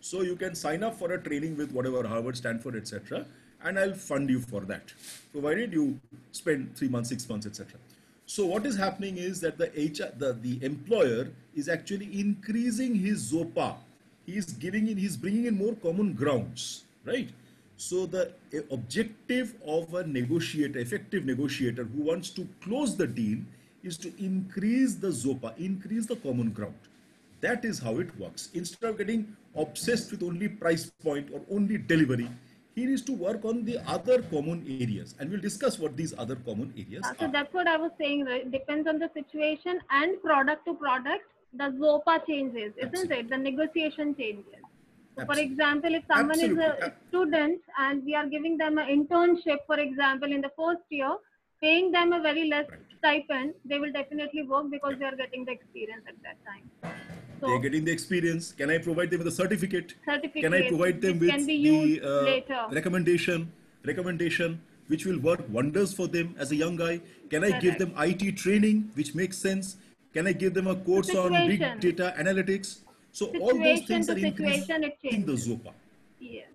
So you can sign up for a training with whatever, Harvard, Stanford, etc. And I'll fund you for that, provided you spend 3 months, 6 months, etc. So what is happening is that the employer is actually increasing his ZOPA. He's bringing in more common grounds, right? So the objective of a negotiator, effective negotiator who wants to close the deal is to increase the ZOPA, increase the common ground. That is how it works. Instead of getting obsessed with only price point or only delivery, he needs to work on the other common areas. And we'll discuss what these other common areas So are. that's what I was saying, right? Depends on the situation and product to product, the ZOPA changes, isn't it? The negotiation changes. So for example, if someone is a student and we are giving them an internship, for example, in the first year, paying them a very less stipend, they will definitely work because they are getting the experience at that time. They're getting the experience. Can I provide them with a certificate? Can I Certificate, provide them which with can be the used later. recommendation, which will work wonders for them as a young guy? Can I give Correct. them IT training, which makes sense? Can I give them a course on big Situation. data analytics? So all those Situation things to are increasing situation, it the changes. ZOPA. Yes.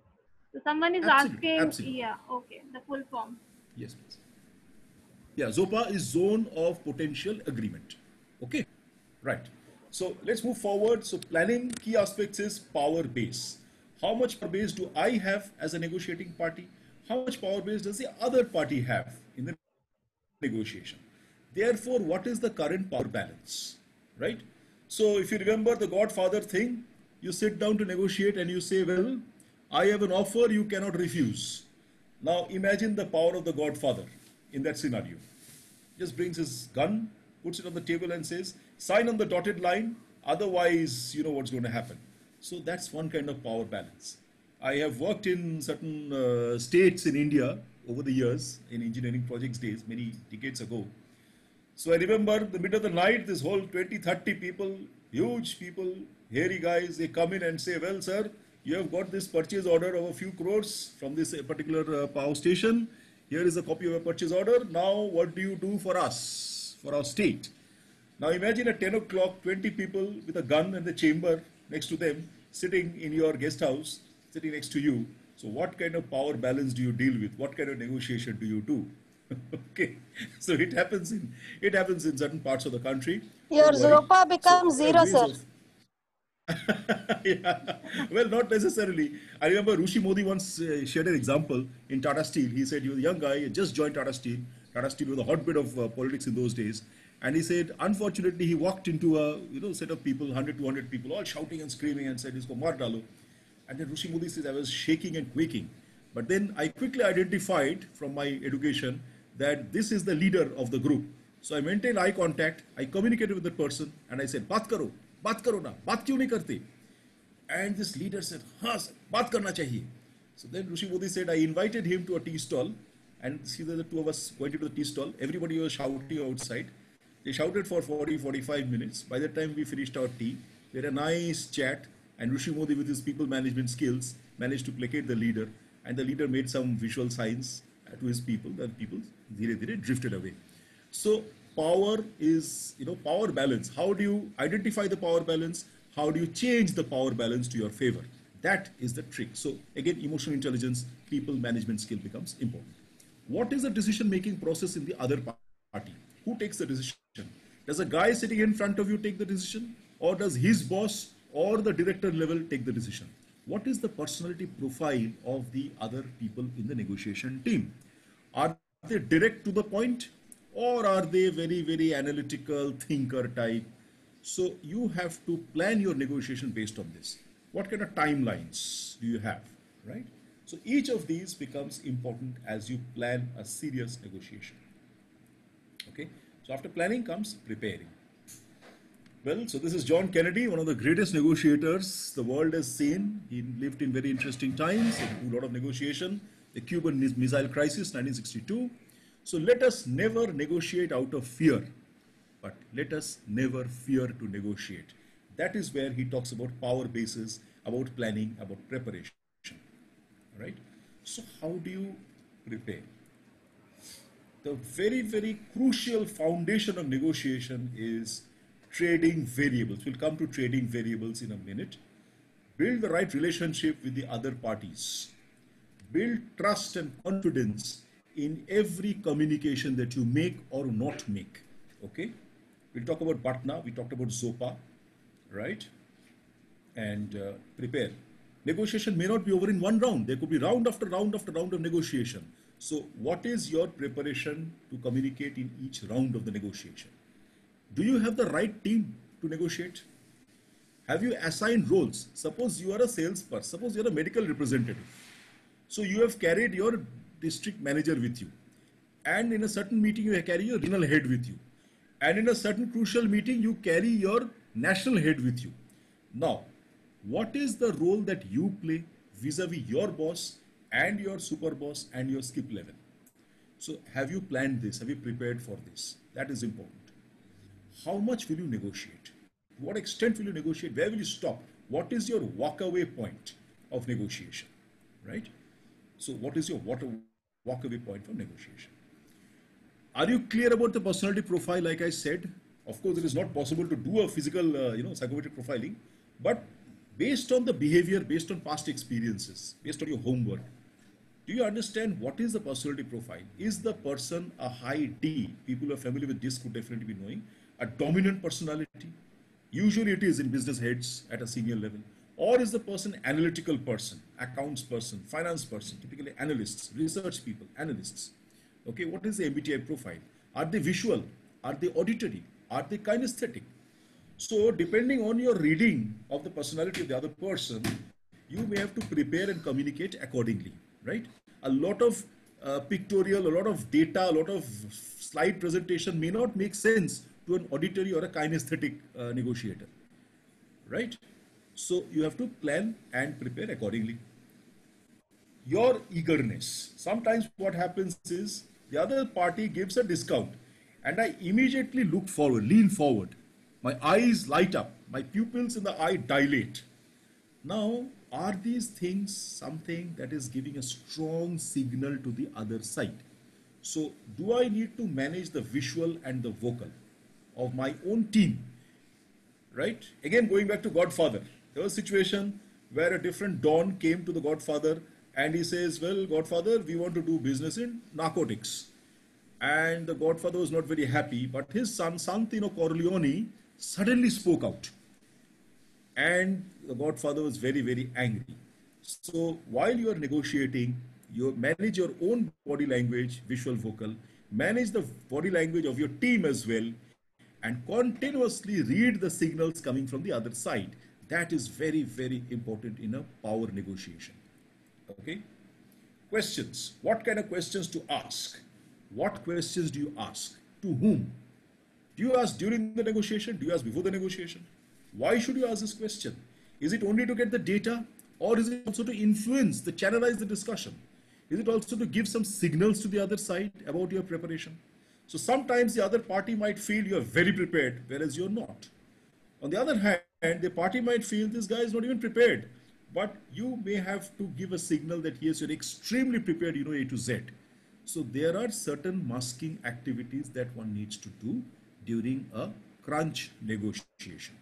So someone is Absolutely, asking, absolutely. yeah, okay, the full form. Yes, please. Yeah, ZOPA is Zone of Potential Agreement. Okay, right. So let's move forward. So planning key aspects is power base. How much power base do I have as a negotiating party? How much power base does the other party have in the negotiation? Therefore, what is the current power balance, right? So if you remember the Godfather thing, you sit down to negotiate and you say, well, I have an offer you cannot refuse. Now imagine the power of the Godfather in that scenario. Just brings his gun, puts it on the table and says, sign on the dotted line, otherwise you know what's going to happen. So that's one kind of power balance. I have worked in certain states in India over the years in engineering projects days, many decades ago. So I remember the middle of the night, this whole 20, 30 people, huge people, hairy guys, they come in and say, well, sir, you have got this purchase order of a few crores from this particular power station. Here is a copy of a purchase order. Now, what do you do for us, for our state? Now, imagine at 10 o'clock, 20 people with a gun in the chamber next to them, sitting in your guest house, sitting next to you. So what kind of power balance do you deal with? What kind of negotiation do you do? Okay, so it happens in certain parts of the country. Your Don't worry. ZOPA becomes So there are zero, ways sir. yeah. Well, not necessarily. I remember Rishi Modi once shared an example in Tata Steel. He said he was a young guy, he had just joined Tata Steel. Tata Steel was a hotbed of politics in those days. And he said, unfortunately, he walked into a set of people, 100, 200 people, all shouting and screaming and said, isko maar dalo. And then Rishi Modi says, I was shaking and quaking. But then I quickly identified from my education that this is the leader of the group. So I maintained eye contact, I communicated with the person, and I said, baat karo na, baat kyun nahi karte? And this leader said, हाँ sir, बात करना चाहिए. So then Rishi Modi said, I invited him to a tea stall, and see the two of us went into the tea stall. Everybody was shouting outside. They shouted for 40, 45 minutes. By the time we finished our tea, we had a nice chat, and Rishi Modi with his people management skills managed to placate the leader, and the leader made some visual signs to his people, and people dhire dhire drifted away. So power is, power balance. How do you identify the power balance? How do you change the power balance to your favor? That is the trick. So again, emotional intelligence, people management skill becomes important. What is the decision-making process in the other party? Who takes the decision? Does a guy sitting in front of you take the decision? Or does his boss or the director level take the decision? What is the personality profile of the other people in the negotiation team? Are they direct to the point? Or are they very, very analytical, thinker type? So you have to plan your negotiation based on this. What kind of timelines do you have, right? So each of these becomes important as you plan a serious negotiation. Okay, so after planning comes preparing. Well, so this is John Kennedy, one of the greatest negotiators the world has seen. He lived in very interesting times, a lot of negotiation, the Cuban Missile Crisis, 1962. So let us never negotiate out of fear, but let us never fear to negotiate. That is where he talks about power bases, about planning, about preparation. All right? So how do you prepare? The very, very crucial foundation of negotiation is trading variables. We'll come to trading variables in a minute. Build the right relationship with the other parties. Build trust and confidence in every communication that you make or not make. Okay, we'll talk about BATNA, we talked about ZOPA, right? And prepare. Negotiation may not be over in one round. There could be round after round after round of negotiation. So what is your preparation to communicate in each round of the negotiation? Do you have the right team to negotiate? Have you assigned roles? Suppose you are a salesperson, suppose you are a medical representative. So you have carried your district manager with you. And in a certain meeting, you carry your regional head with you. And in a certain crucial meeting, you carry your national head with you. Now, what is the role that you play vis-a-vis your boss and your super boss and your skip level? So have you planned this? Have you prepared for this? That is important. How much will you negotiate? To what extent will you negotiate? Where will you stop? What is your walk-away point of negotiation, right? So what is your walk-away point from negotiation? Are you clear about the personality profile? Like I said, of course, it is not possible to do a physical, psychometric profiling, but based on the behavior, based on past experiences, based on your homework, do you understand what is the personality profile? Is the person a high D? People who are familiar with DISC would definitely be knowing. A dominant personality? Usually it is in business heads at a senior level. Or is the person analytical person, accounts person, finance person, typically analysts, research people, analysts? Okay, what is the MBTI profile? Are they visual? Are they auditory? Are they kinesthetic? So depending on your reading of the personality of the other person, you may have to prepare and communicate accordingly, right? A lot of pictorial, a lot of data, a lot of slide presentation may not make sense to an auditory or a kinesthetic negotiator, right? So you have to plan and prepare accordingly. Your eagerness. Sometimes what happens is the other party gives a discount and I immediately look forward, lean forward. My eyes light up, my pupils in the eye dilate. Now, are these things something that is giving a strong signal to the other side? So, do I need to manage the visual and the vocal of my own team? Right? Again, going back to Godfather, there was a situation where a different Don came to the Godfather and he says, well, Godfather, we want to do business in narcotics. And the Godfather was not very happy, but his son, Santino Corleone, suddenly spoke out. And the Godfather was very, very angry. So while you are negotiating, you manage your own body language, visual, vocal, manage the body language of your team as well, and continuously read the signals coming from the other side. That is very, very important in a power negotiation. Okay? Questions. What kind of questions to ask? What questions do you ask? To whom? Do you ask during the negotiation? Do you ask before the negotiation? Why should you ask this question? Is it only to get the data, or is it also to influence, to channelize the discussion? Is it also to give some signals to the other side about your preparation? So sometimes the other party might feel you are very prepared, whereas you're not. On the other hand, the party might feel this guy is not even prepared, but you may have to give a signal that yes, you're extremely prepared, you know A to Z. So there are certain masking activities that one needs to do during a crunch negotiation.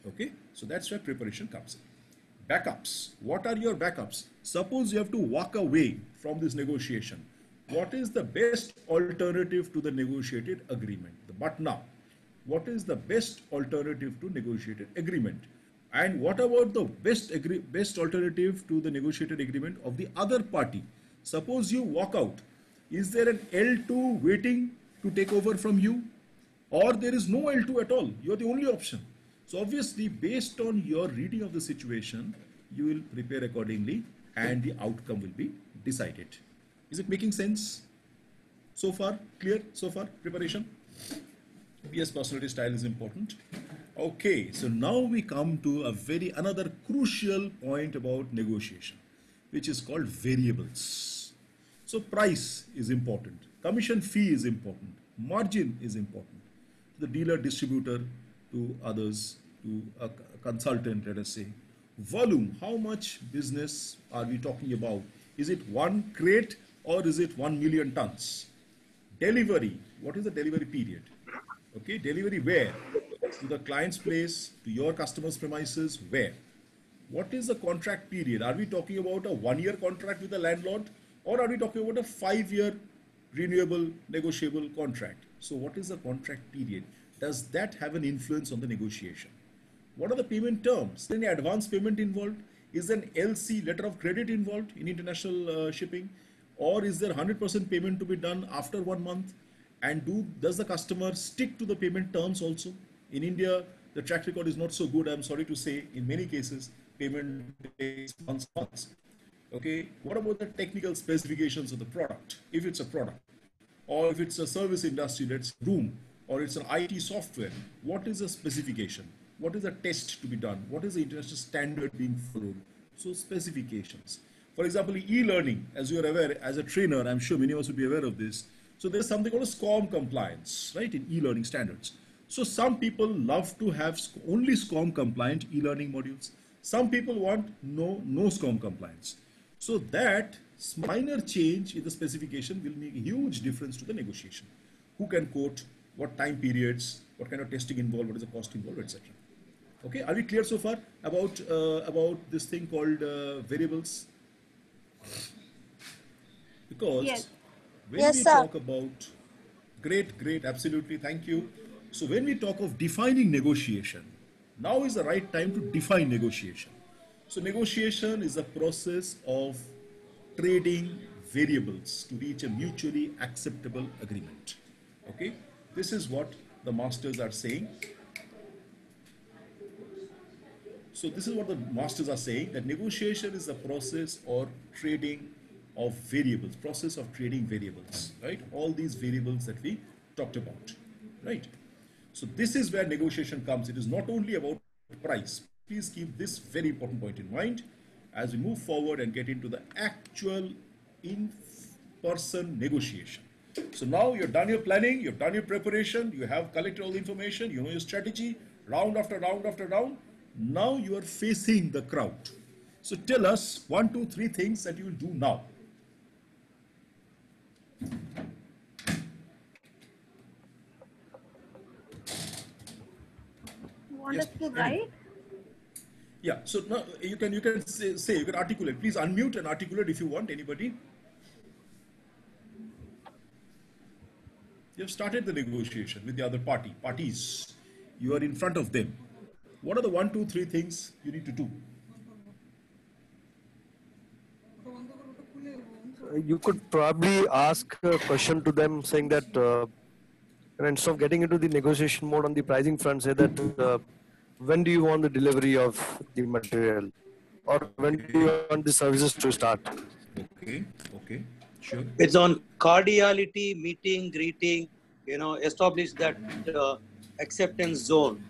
Okay, so that's where preparation comes in. Backups. What are your backups? Suppose you have to walk away from this negotiation. What is the best alternative to the negotiated agreement? The BATNA. What is the best alternative to negotiated agreement? And what about the best alternative to the negotiated agreement of the other party? Suppose you walk out. Is there an L2 waiting to take over from you? Or there is no L2 at all? You're the only option. So obviously, based on your reading of the situation, you will prepare accordingly and the outcome will be decided. Is it making sense? So far, clear? So far, preparation? Yes, personality style is important. Okay, so now we come to another crucial point about negotiation, which is called variables. So price is important, commission fee is important, margin is important. The dealer, distributor, to others, to a consultant, let us say. Volume, how much business are we talking about? Is it 1 crate or is it 1 million tons? Delivery, what is the delivery period? Okay, delivery where? To the client's place, to your customer's premises, where? What is the contract period? Are we talking about a 1-year contract with the landlord or are we talking about a 5-year renewable, negotiable contract? So what is the contract period? Does that have an influence on the negotiation? What are the payment terms? Is there any advance payment involved? Is there an LC, letter of credit, involved in international shipping? Or is there 100% payment to be done after 1 month? And does the customer stick to the payment terms also? In India, the track record is not so good. I'm sorry to say, in many cases, payment takes months. Okay, what about the technical specifications of the product? If it's a product, or if it's a service industry, that's room, or it's an IT software, what is the specification? What is the test to be done? What is the international standard being followed? So specifications. For example, e-learning, as you are aware, as a trainer, I'm sure many of us would be aware of this. So there's something called a SCORM compliance, right, in e-learning standards. So some people love to have only SCORM compliant e-learning modules. Some people want no SCORM compliance. So that minor change in the specification will make a huge difference to the negotiation. Who can quote, what time periods, what kind of testing involved, what is the cost involved, etc. Okay, are we clear so far about this thing called variables? Because when we talk about, great, absolutely, thank you. So when we talk of defining negotiation, now is the right time to define negotiation. So negotiation is a process of trading variables to reach a mutually acceptable agreement. Okay, this is what the masters are saying. So this is what the masters are saying, that negotiation is the process or trading of variables, process of trading variables, right? All these variables that we talked about, right? So this is where negotiation comes. It is not only about price. Please keep this very important point in mind as we move forward and get into the actual in-person negotiation. So now you've done your planning, you've done your preparation, you have collected all the information, you know your strategy, round after round after round. Now you are facing the crowd. So tell us 1, 2, 3 things that you will do now. Want us to write? Yeah, so now you can say, you can articulate. Please unmute and articulate if you want, anybody. You have started the negotiation with the other parties. You are in front of them. What are the 1, 2, 3 things you need to do? You could probably ask a question to them saying that instead of getting into the negotiation mode on the pricing front, say that when do you want the delivery of the material, or when do you want the services to start? Okay, sure. It's on cordiality, meeting, greeting, establish that acceptance zone.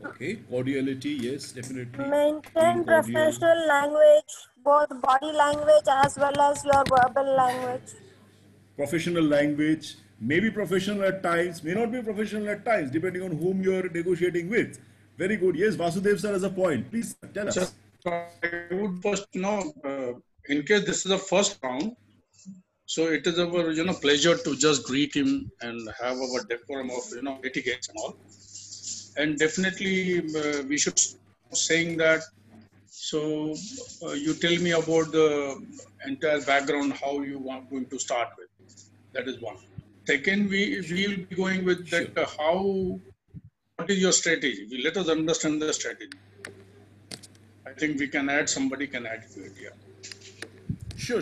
Okay, cordiality, yes, definitely. Maintain professional language, both body language as well as your verbal language. Professional language, may be professional at times, may not be professional at times, depending on whom you are negotiating with. Very good. Yes, Vasudev sir has a point. Please tell us. So, I would first in case this is the first round, so it is our pleasure to just greet him and have our decorum of etiquette and all. And definitely we should saying that. So you tell me about the entire background, how you are going to start with. That is one. Second, we will be going with that. What is your strategy? Let us understand the strategy. I think we can add. Somebody can add to it. Yeah. Sure.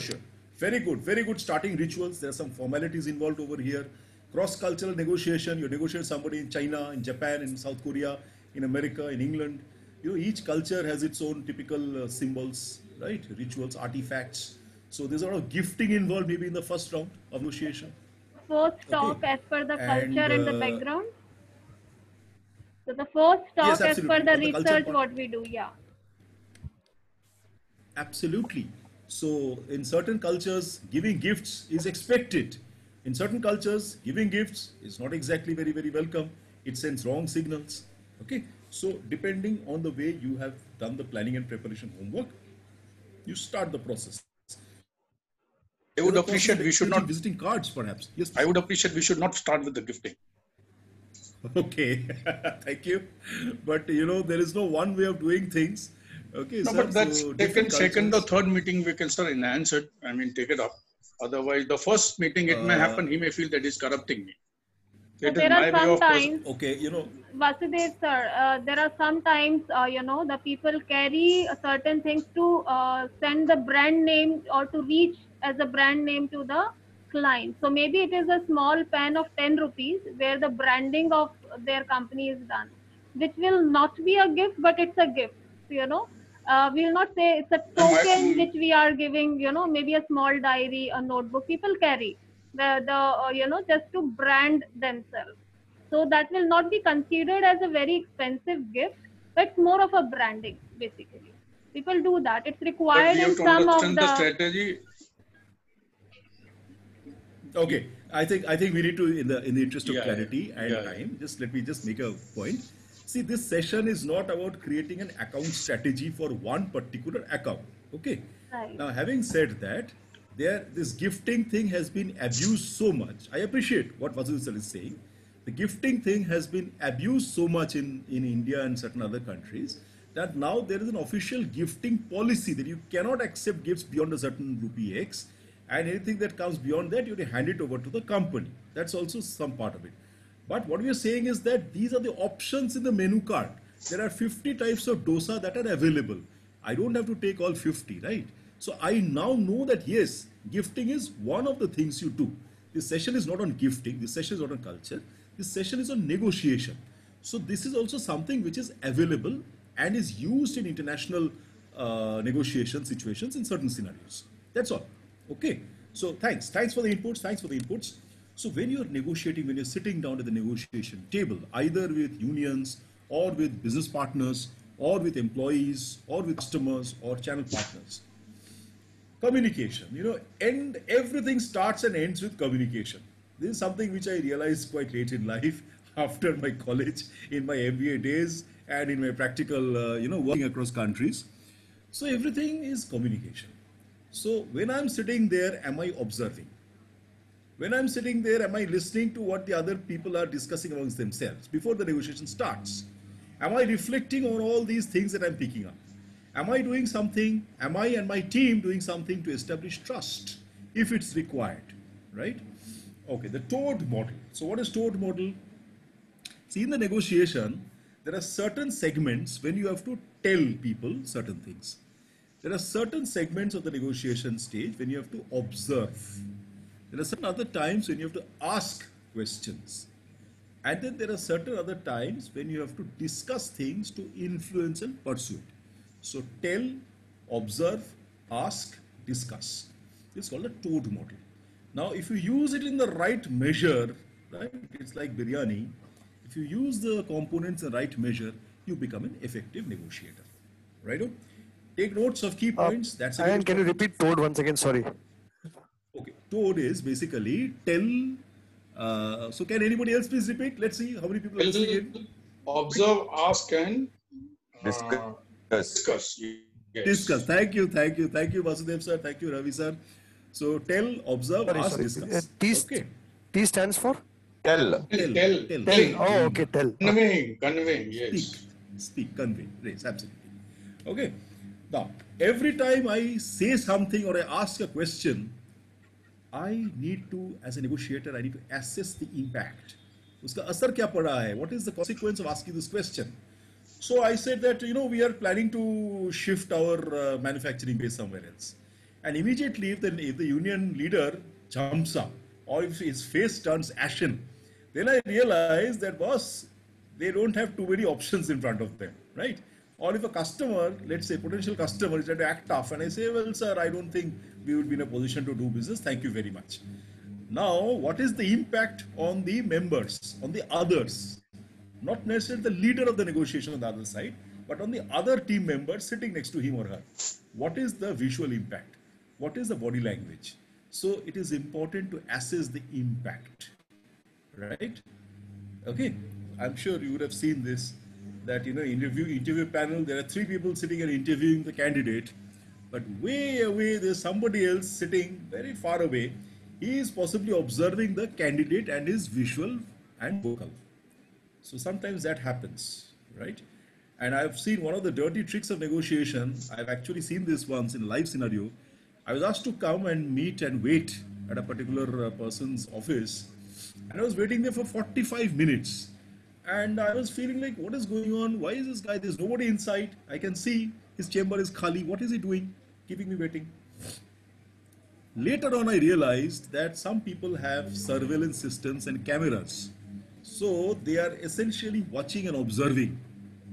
Very good starting rituals. There are some formalities involved over here. Cross-cultural negotiation. You negotiate somebody in China, in Japan, in South Korea, in America, in England. Each culture has its own typical symbols, right? Rituals, artifacts. So there's a lot of gifting involved maybe in the first round of negotiation. First talk as per the culture and the background. So the first talk as per the research what we do, yeah. Absolutely. So in certain cultures, giving gifts is expected. In certain cultures, giving gifts is not exactly very, very welcome. It sends wrong signals. Okay. So depending on the way you have done the planning and preparation homework, you start the process. I would appreciate we should not visiting cards, perhaps. Yes. I would appreciate we should not start with the gifting. Okay, thank you. But there is no one way of doing things. Okay, no, but that's second or third meeting we can enhance it. I mean, take it up. Otherwise, the first meeting it may happen. He may feel that he's corrupting me. So It is there my are way some of times, Okay, Vasudev sir, there are some times, the people carry certain things to send the brand name or to reach as a brand name to the client. So maybe it is a small pen of 10 rupees where the branding of their company is done, which will not be a gift, but it's a gift. We will not say it's a token which we are giving, maybe a small diary, a notebook. People carry just to brand themselves. So that will not be considered as a very expensive gift, but it's more of a branding, basically. People do that. It's But required we have in to some of understand the the. strategy. Okay, I think we need to, in the interest of Yeah, clarity and yeah. time, let me make a point. See, this session is not about creating an account strategy for one particular account. Okay. Right. Now, having said that, this gifting thing has been abused so much. I appreciate what Vasudeva sir is saying. The gifting thing has been abused so much in India and certain other countries that now there is an official gifting policy that you cannot accept gifts beyond a certain rupee X, and anything that comes beyond that, you have to hand it over to the company. That's also some part of it. But what we are saying is that these are the options in the menu card. There are 50 types of dosa that are available. I don't have to take all 50, right? So I now know that yes, gifting is one of the things you do. This session is not on gifting. This session is not on culture. This session is on negotiation. So this is also something which is available and is used in international negotiation situations in certain scenarios. That's all. Okay. So thanks for the inputs. So when you're negotiating, when you're sitting down at the negotiation table, either with unions or with business partners or with employees or with customers or channel partners, communication, and everything starts and ends with communication. This is something which I realized quite late in life after my college, in my MBA days and in my practical, working across countries. So everything is communication. So when I'm sitting there, am I observing? When I'm sitting there, am I listening to what the other people are discussing amongst themselves before the negotiation starts? Am I reflecting on all these things that I'm picking up? Am I doing something? Am I and my team doing something to establish trust if it's required, right? Okay, the TOAD model. So what is TOAD model? See, in the negotiation, there are certain segments when you have to tell people certain things. There are certain segments of the negotiation stage when you have to observe. There are certain other times when you have to ask questions. And then there are certain other times when you have to discuss things to influence and pursue it. So tell, observe, ask, discuss. This is called a TOAD model. Now, if you use it in the right measure, right, it's like biryani. If you use the components in the right measure, you become an effective negotiator. Right? Take notes of key points. That's and can you repeat TOAD once again? Sorry. Okay, TOAD is basically tell. So can anybody else please repeat? Let's see how many people are listening in. Observe, ask, and discuss. Yes. Discuss. Thank you, Vasudev sir. Thank you, Ravi sir. So tell, observe, ask, discuss. Okay. T stands for? Tell. Tell. Oh, okay, tell. Conveying, yes. Speak, convey, raise, absolutely. Okay. Now, every time I say something or I ask a question, I need to, as a negotiator, I need to assess the impact. Uska asar kya pada hai? What is the consequence of asking this question? So I said that, we are planning to shift our manufacturing base somewhere else. And immediately, if the union leader jumps up or if his face turns ashen, then I realize that, boss, they don't have too many options in front of them, right? Or if a customer, let's say potential customer, is trying to act tough and I say, well, sir, I don't think we would be in a position to do business. Thank you very much. Now, what is the impact on the members, on the others? Not necessarily the leader of the negotiation on the other side, but on the other team members sitting next to him or her. What is the visual impact? What is the body language? So it is important to assess the impact, right? Okay, I'm sure you would have seen this, that, interview panel, there are 3 people sitting and interviewing the candidate, but way away there's somebody else sitting very far away. He is possibly observing the candidate and his visual and vocal. So sometimes that happens, right? And I've seen one of the dirty tricks of negotiation. I've actually seen this once in a live scenario. I was asked to come and meet and wait at a particular person's office And I was waiting there for 45 minutes. And I was feeling like, what is going on? Why is this guy? There's nobody inside. I can see his chamber is khali. What is he doing? Keeping me waiting. Later on, I realized that some people have surveillance systems and cameras. So they are essentially watching and observing,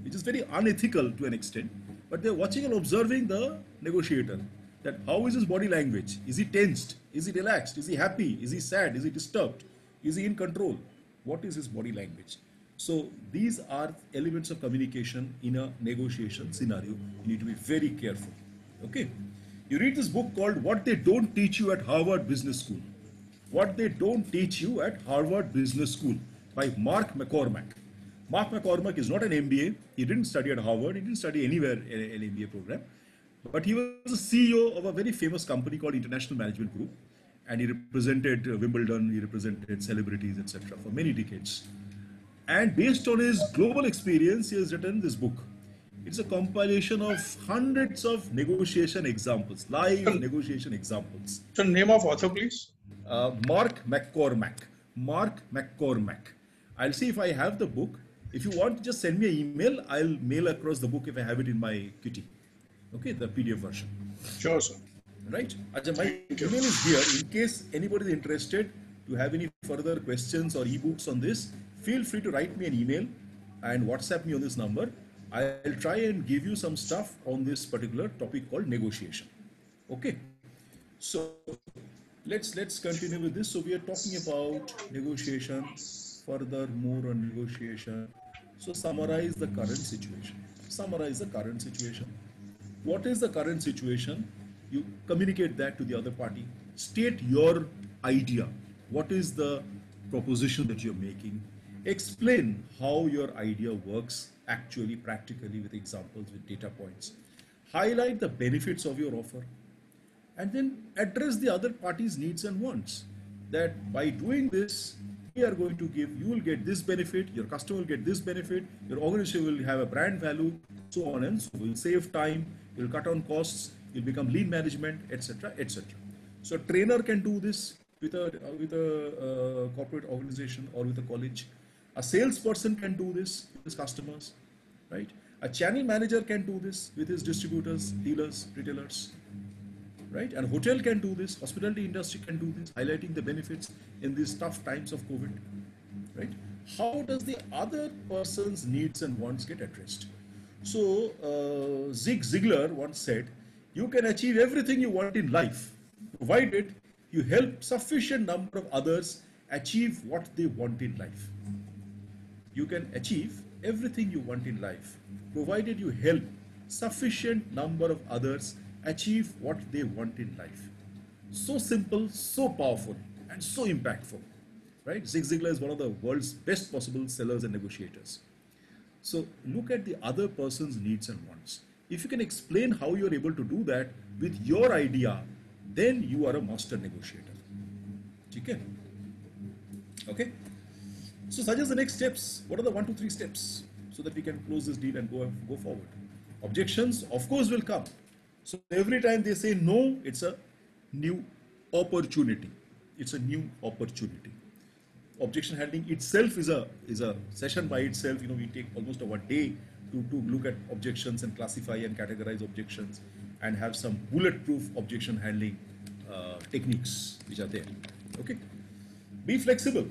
which is very unethical to an extent. But they're watching and observing the negotiator. That how is his body language? Is he tensed? Is he relaxed? Is he happy? Is he sad? Is he disturbed? Is he in control? What is his body language? So these are elements of communication in a negotiation scenario. You need to be very careful. Okay. You read this book called What They Don't Teach You at Harvard Business School. What They Don't Teach You at Harvard Business School by Mark McCormack. Mark McCormack is not an MBA. He didn't study at Harvard. He didn't study anywhere in an MBA program. But he was the CEO of a very famous company called International Management Group. And he represented Wimbledon, he represented celebrities, etc. for many decades. And based on his global experience, he has written this book. It's a compilation of hundreds of negotiation examples, live negotiation examples. The name of author, please? Mark McCormack. Mark McCormack. I'll see if I have the book. If you want, just send me an email. I'll mail across the book if I have it in my kitty. Okay, the PDF version. Sure, sir. Right? Ajay, my email is here. In case anybody is interested to have any further questions or ebooks on this, feel free to write me an email and WhatsApp me on this number. I'll try and give you some stuff on this particular topic called negotiation. Okay. So let's continue with this. So we are talking about negotiation, further more on negotiation. So summarize the current situation. Summarize the current situation. What is the current situation? You communicate that to the other party. State your idea. What is the proposition that you're making? Explain how your idea works actually, practically, with examples, with data points. Highlight the benefits of your offer. And then address the other party's needs and wants. That by doing this, we are going to give, you will get this benefit, your customer will get this benefit, your organization will have a brand value, so on and so on. You'll save time, you'll cut on costs, you'll become lean management, etc., etc. So a trainer can do this with a corporate organization or with a college. A salesperson can do this with his customers, right? A channel manager can do this with his distributors, dealers, retailers, right? And hotel can do this, hospitality industry can do this, highlighting the benefits in these tough times of COVID, right? How does the other person's needs and wants get addressed? So Zig Ziglar once said, you can achieve everything you want in life, provided you help sufficient number of others achieve what they want in life. You can achieve everything you want in life, provided you help sufficient number of others achieve what they want in life. So simple, so powerful, and so impactful, right? Zig Ziglar is one of the world's best possible sellers and negotiators. So look at the other person's needs and wants. If you can explain how you're able to do that with your idea, then you are a master negotiator. Okay? So suggest the next steps. What are the 1, 2, 3 steps so that we can close this deal and go forward? Objections, of course, will come. So every time they say no, it's a new opportunity. It's a new opportunity. Objection handling itself is a session by itself. You know, we take almost a day to look at objections and classify and categorize objections and have some bulletproof objection handling techniques which are there. Okay. Be flexible.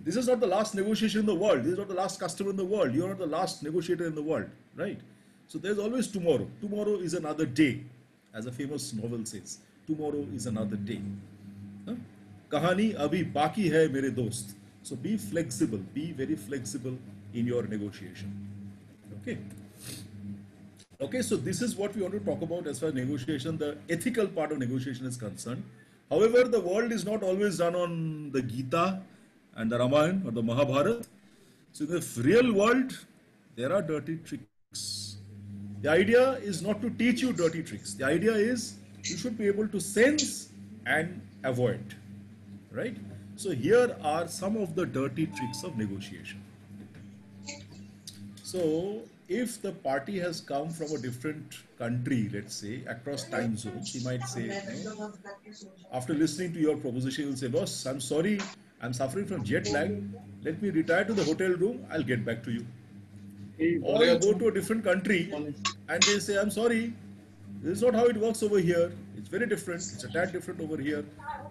This is not the last negotiation in the world. This is not the last customer in the world. You are not the last negotiator in the world, right? So there's always tomorrow. Tomorrow is another day, as a famous novel says. Tomorrow is another day. Kahani abhi baki hai mere dost. So be flexible. Be very flexible in your negotiation. Okay. Okay, so this is what we want to talk about as far as negotiation, the ethical part of negotiation is concerned. However, the world is not always done on the Gita and the Ramayana or the Mahabharata. So in the real world, there are dirty tricks. The idea is not to teach you dirty tricks. The idea is you should be able to sense and avoid, right? So here are some of the dirty tricks of negotiation. So if the party has come from a different country, let's say, across time zones, he might say, after listening to your proposition, he'll say, boss, I'm sorry, I'm suffering from jet lag. Let me retire to the hotel room. I'll get back to you. Or you go to a different country and they say, I'm sorry, this is not how it works over here. It's very different. It's a tad different over here.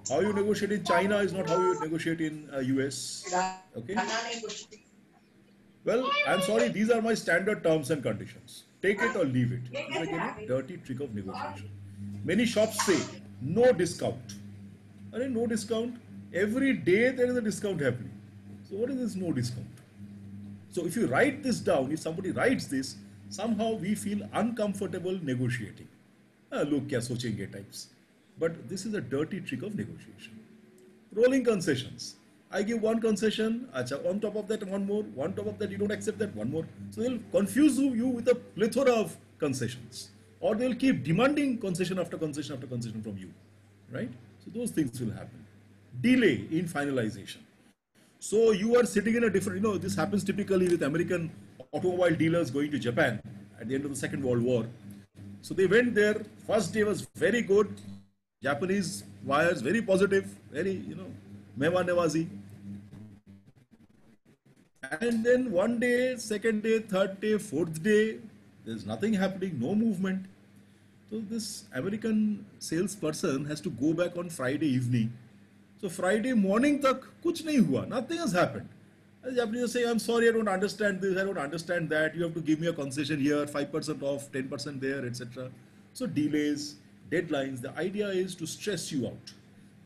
How you negotiate in China is not how you negotiate in US. Okay. Well, I'm sorry, these are my standard terms and conditions. Take it or leave it. It's again a dirty trick of negotiation. Many shops say, no discount. And no discount. Every day there is a discount happening. So what is this no discount? So if you write this down, if somebody writes this, somehow we feel uncomfortable negotiating. Look, kya sochenge types. But this is a dirty trick of negotiation. Rolling concessions. I give one concession, on top of that one more, on top of that you don't accept that, one more. So they'll confuse you with a plethora of concessions. Or they'll keep demanding concession after concession after concession from you. Right? So those things will happen. Delay in finalization. So you are sitting in a different, this happens typically with American automobile dealers going to Japan at the end of the Second World War. So they went there, first day was very good, Japanese buyers very positive, very, mehman nawazi. And then one day, second day, third day, fourth day, there's nothing happening, no movement. So this American salesperson has to go back on Friday evening. So Friday morning tak kuch nahi hua, nothing has happened. The Japanese say, I'm sorry, I don't understand this, I don't understand that, you have to give me a concession here, 5% off, 10% there, etc. So delays, deadlines, the idea is to stress you out.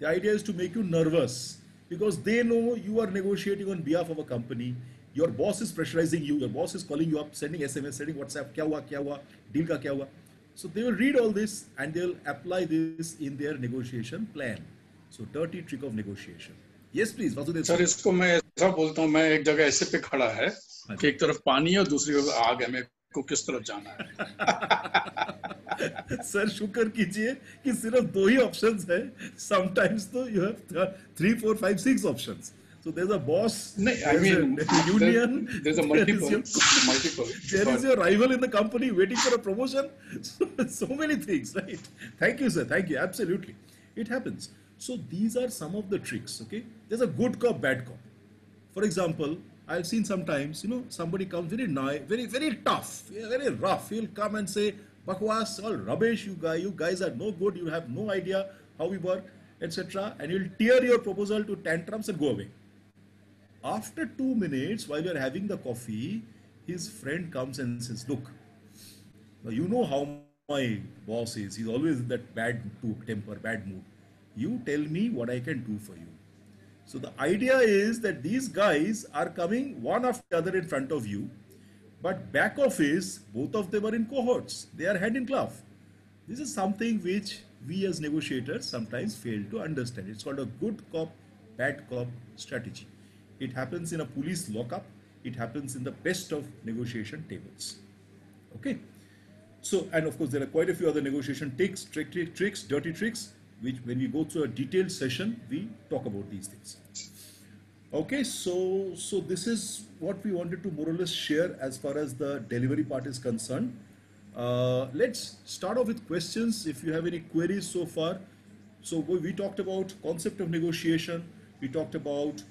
The idea is to make you nervous because they know you are negotiating on behalf of a company. Your boss is pressurizing you, your boss is calling you up, sending SMS, sending WhatsApp, kya hua, deal ka kya hua. So they will read all this and they will apply this in their negotiation plan. So dirty trick of negotiation. Yes, please, Vasudev. Sir इसको मैं ऐसा बोलता हूँ, मैं एक जगह ऐसे पे खड़ा है कि एक तरफ पानी है और दूसरी तरफ आग है, मेरे को किस तरफ जाना है? सर शुक्र कीजिए कि सिर्फ 2 ही ऑप्शंस है. Sometimes तो you have 3, 4, 5, 6 options. So there's a boss, there's a union, there's a multiple. There is a rival in the company waiting for a promotion. So many things, right? Thank you, sir. Thank you. Absolutely. It happens. So these are some of the tricks, okay? There's a good cop, bad cop. For example, I've seen sometimes, somebody comes very nice, very tough, very rough. He'll come and say, bakwas, all rubbish, you guys are no good, you have no idea how we work, etc. And he'll tear your proposal to tantrums and go away. After 2 minutes, while you're having the coffee, his friend comes and says, look, you know how my boss is. He's always in that bad temper, bad mood. You tell me what I can do for you. So the idea is that these guys are coming one after the other in front of you, but back office, both of them are in cohorts. They are hand in glove. This is something which we as negotiators sometimes fail to understand. It's called a good cop, bad cop strategy. It happens in a police lockup. It happens in the best of negotiation tables. Okay. So, and of course, there are quite a few other negotiation tricks, dirty tricks, which when we go through a detailed session, we talk about these things. Okay, so this is what we wanted to more or less share as far as the delivery part is concerned. Let's start off with questions. If you have any queries so far. So we talked about concept of negotiation. We talked about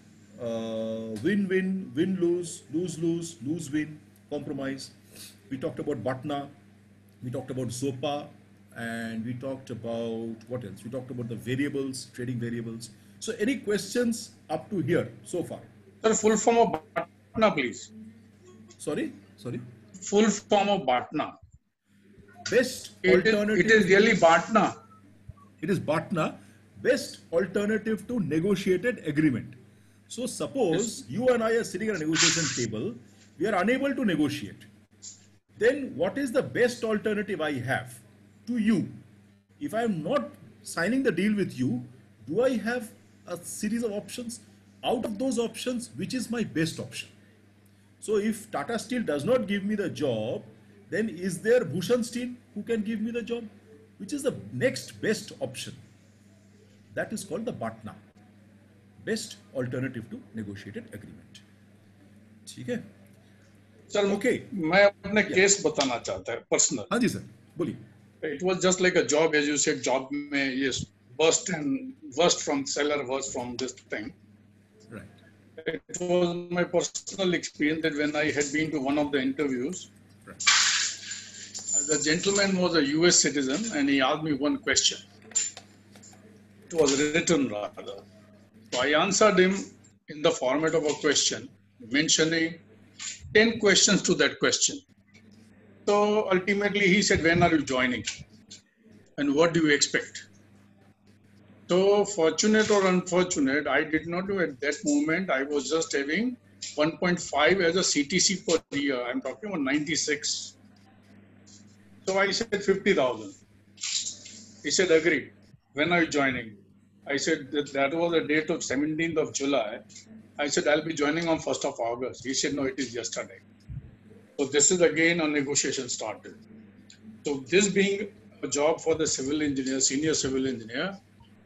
win-win, win-lose, lose-lose, lose-win, compromise. We talked about BATNA. We talked about ZOPA. And we talked about, what else? We talked about the variables, trading variables. So any questions up to here so far? Sir, full form of BATNA, please. Sorry? Full form of BATNA. Best alternative. It is really BATNA. It is BATNA, best alternative to negotiated agreement. So suppose you and I are sitting at a negotiation table, we are unable to negotiate. Then what is the best alternative I have to you? If I am not signing the deal with you, do I have a series of options? Out of those options, which is my best option? So if Tata Steel does not give me the job, then is there Bhushan Steel who can give me the job? Which is the next best option? That is called the BATNA, best alternative to negotiated agreement. ठीक है? Sir, okay. मैं अपने case बताना चाहता हूँ personal. हाँ जी sir, बोलिए. It was just like a job, as you said, job में yes, burst from seller was from this thing. It was my personal experience that when I had been to one of the interviews, the gentleman was a US citizen and he asked me one question. It was written rather. So I answered him in the format of a question, mentioning 10 questions to that question. So ultimately he said, when are you joining? And what do you expect? So fortunate or unfortunate, I did not know at that moment. I was just having 1.5 as a CTC per year. I'm talking about 96. So I said 50,000. He said, agreed. When are you joining? I said that was the date of 17th of July. I said, I'll be joining on 1st of August. He said, no, it is yesterday. So this is again a negotiation started. So this being a job for the civil engineer, senior civil engineer,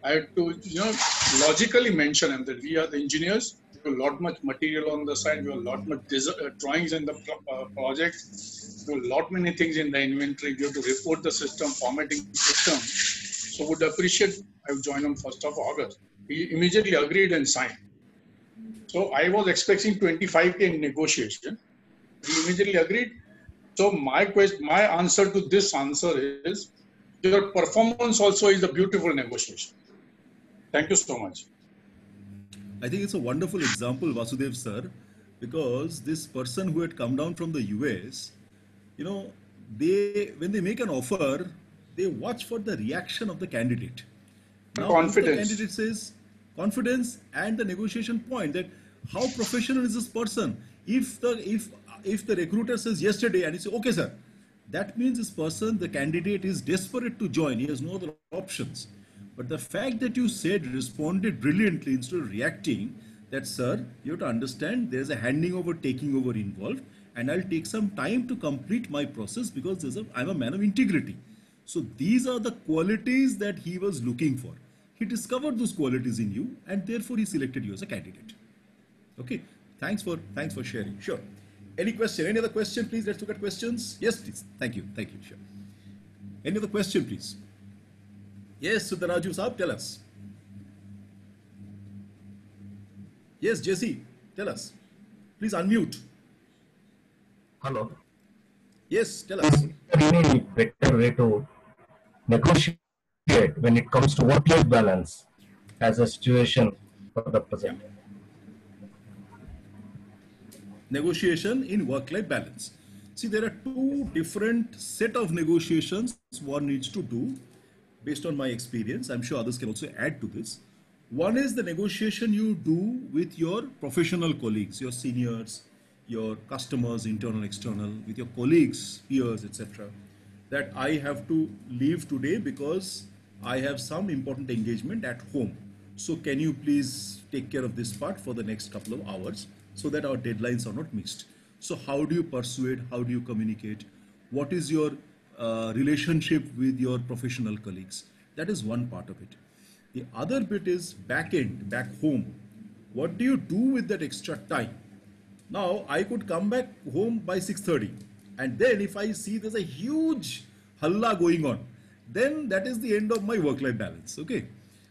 I had to, logically mention him that we are the engineers. We have a lot much material on the side. We have a lot much drawings in the project. We have a lot many things in the inventory. We have to report the system, formatting system. So would appreciate I have joined on 1st of August. He immediately agreed and signed. So I was expecting 25K in negotiation. He immediately agreed. So my answer to this answer is, your performance also is a beautiful negotiation. Thank you so much. I think it's a wonderful example, Vasudev sir, because this person who had come down from the US, when they make an offer, they watch for the reaction of the candidate. Now, confidence. The candidate says confidence and the negotiation point that how professional is this person? If the recruiter says yesterday and he says, okay, sir, that means this person, the candidate is desperate to join. He has no other options. But the fact that you responded brilliantly instead of reacting that, sir, you have to understand there's a handing over, taking over involved, and I'll take some time to complete my process because I'm a man of integrity. So these are the qualities that he was looking for. He discovered those qualities in you and therefore he selected you as a candidate. Okay, thanks for sharing. Sure. Any question? Any other question, please? Let's look at questions. Yes, please. Thank you. Sure. Any other question, please? Yes, Sudharaju Saab, tell us. Yes, Jesse, tell us. Please unmute. Hello. Yes, tell us. Is there any better way to negotiate when it comes to work-life balance as a situation for the present? Negotiation in work-life balance. See, there are two different set of negotiations one needs to do based on my experience. I'm sure others can also add to this. One is the negotiation you do with your professional colleagues, your seniors, your customers, internal, external, with your colleagues, peers, etc. That I have to leave today because I have some important engagement at home. So can you please take care of this part for the next couple of hours so that our deadlines are not missed. So how do you persuade? How do you communicate? What is your relationship with your professional colleagues? That is one part of it. The other bit is back home. What do you do with that extra time? Now, I could come back home by 6:30, and then if I see there's a huge halla going on, then that is the end of my work-life balance, okay?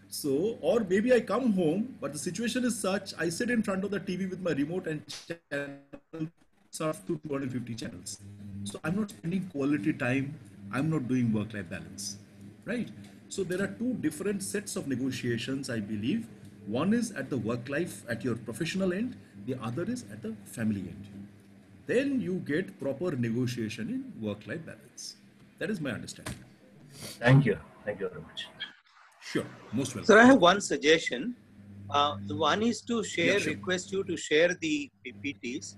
So, or maybe I come home, but the situation is such, I sit in front of the TV with my remote and channel surf to 250 channels. So, I'm not spending quality time, I'm not doing work-life balance, right? So, there are two different sets of negotiations, I believe. One is at the work life, at your professional end, the other is at the family end. Then you get proper negotiation in work-life balance. That is my understanding. Thank you. Thank you very much. Sure. Most welcome. Sir, I have one suggestion. The one is to share, Yeah, sure. request you to share the PPTs.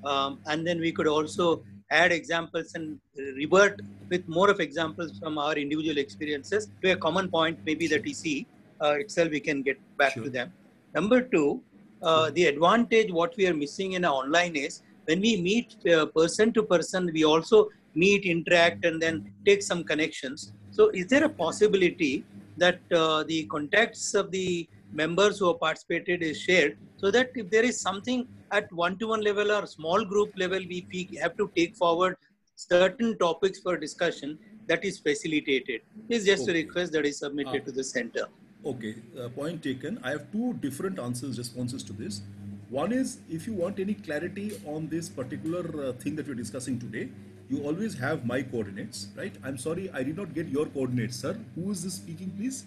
And then we could also add examples and revert with more of examples from our individual experiences to a common point, maybe the TC itself, we can get back Sure. to them. Number two, the advantage what we are missing in online is when we meet person to person, we also meet, interact, and then take some connections. So is there a possibility that the contacts of the members who have participated is shared so that if there is something at one-to-one level or small group level, we have to take forward certain topics for discussion, that is facilitated. It's just a request that is submitted to the center. Okay, point taken. I have two different responses to this. One is, if you want any clarity on this particular thing that we're discussing today, you always have my coordinates, right? I'm sorry, I did not get your coordinates, sir. Who is this speaking, please?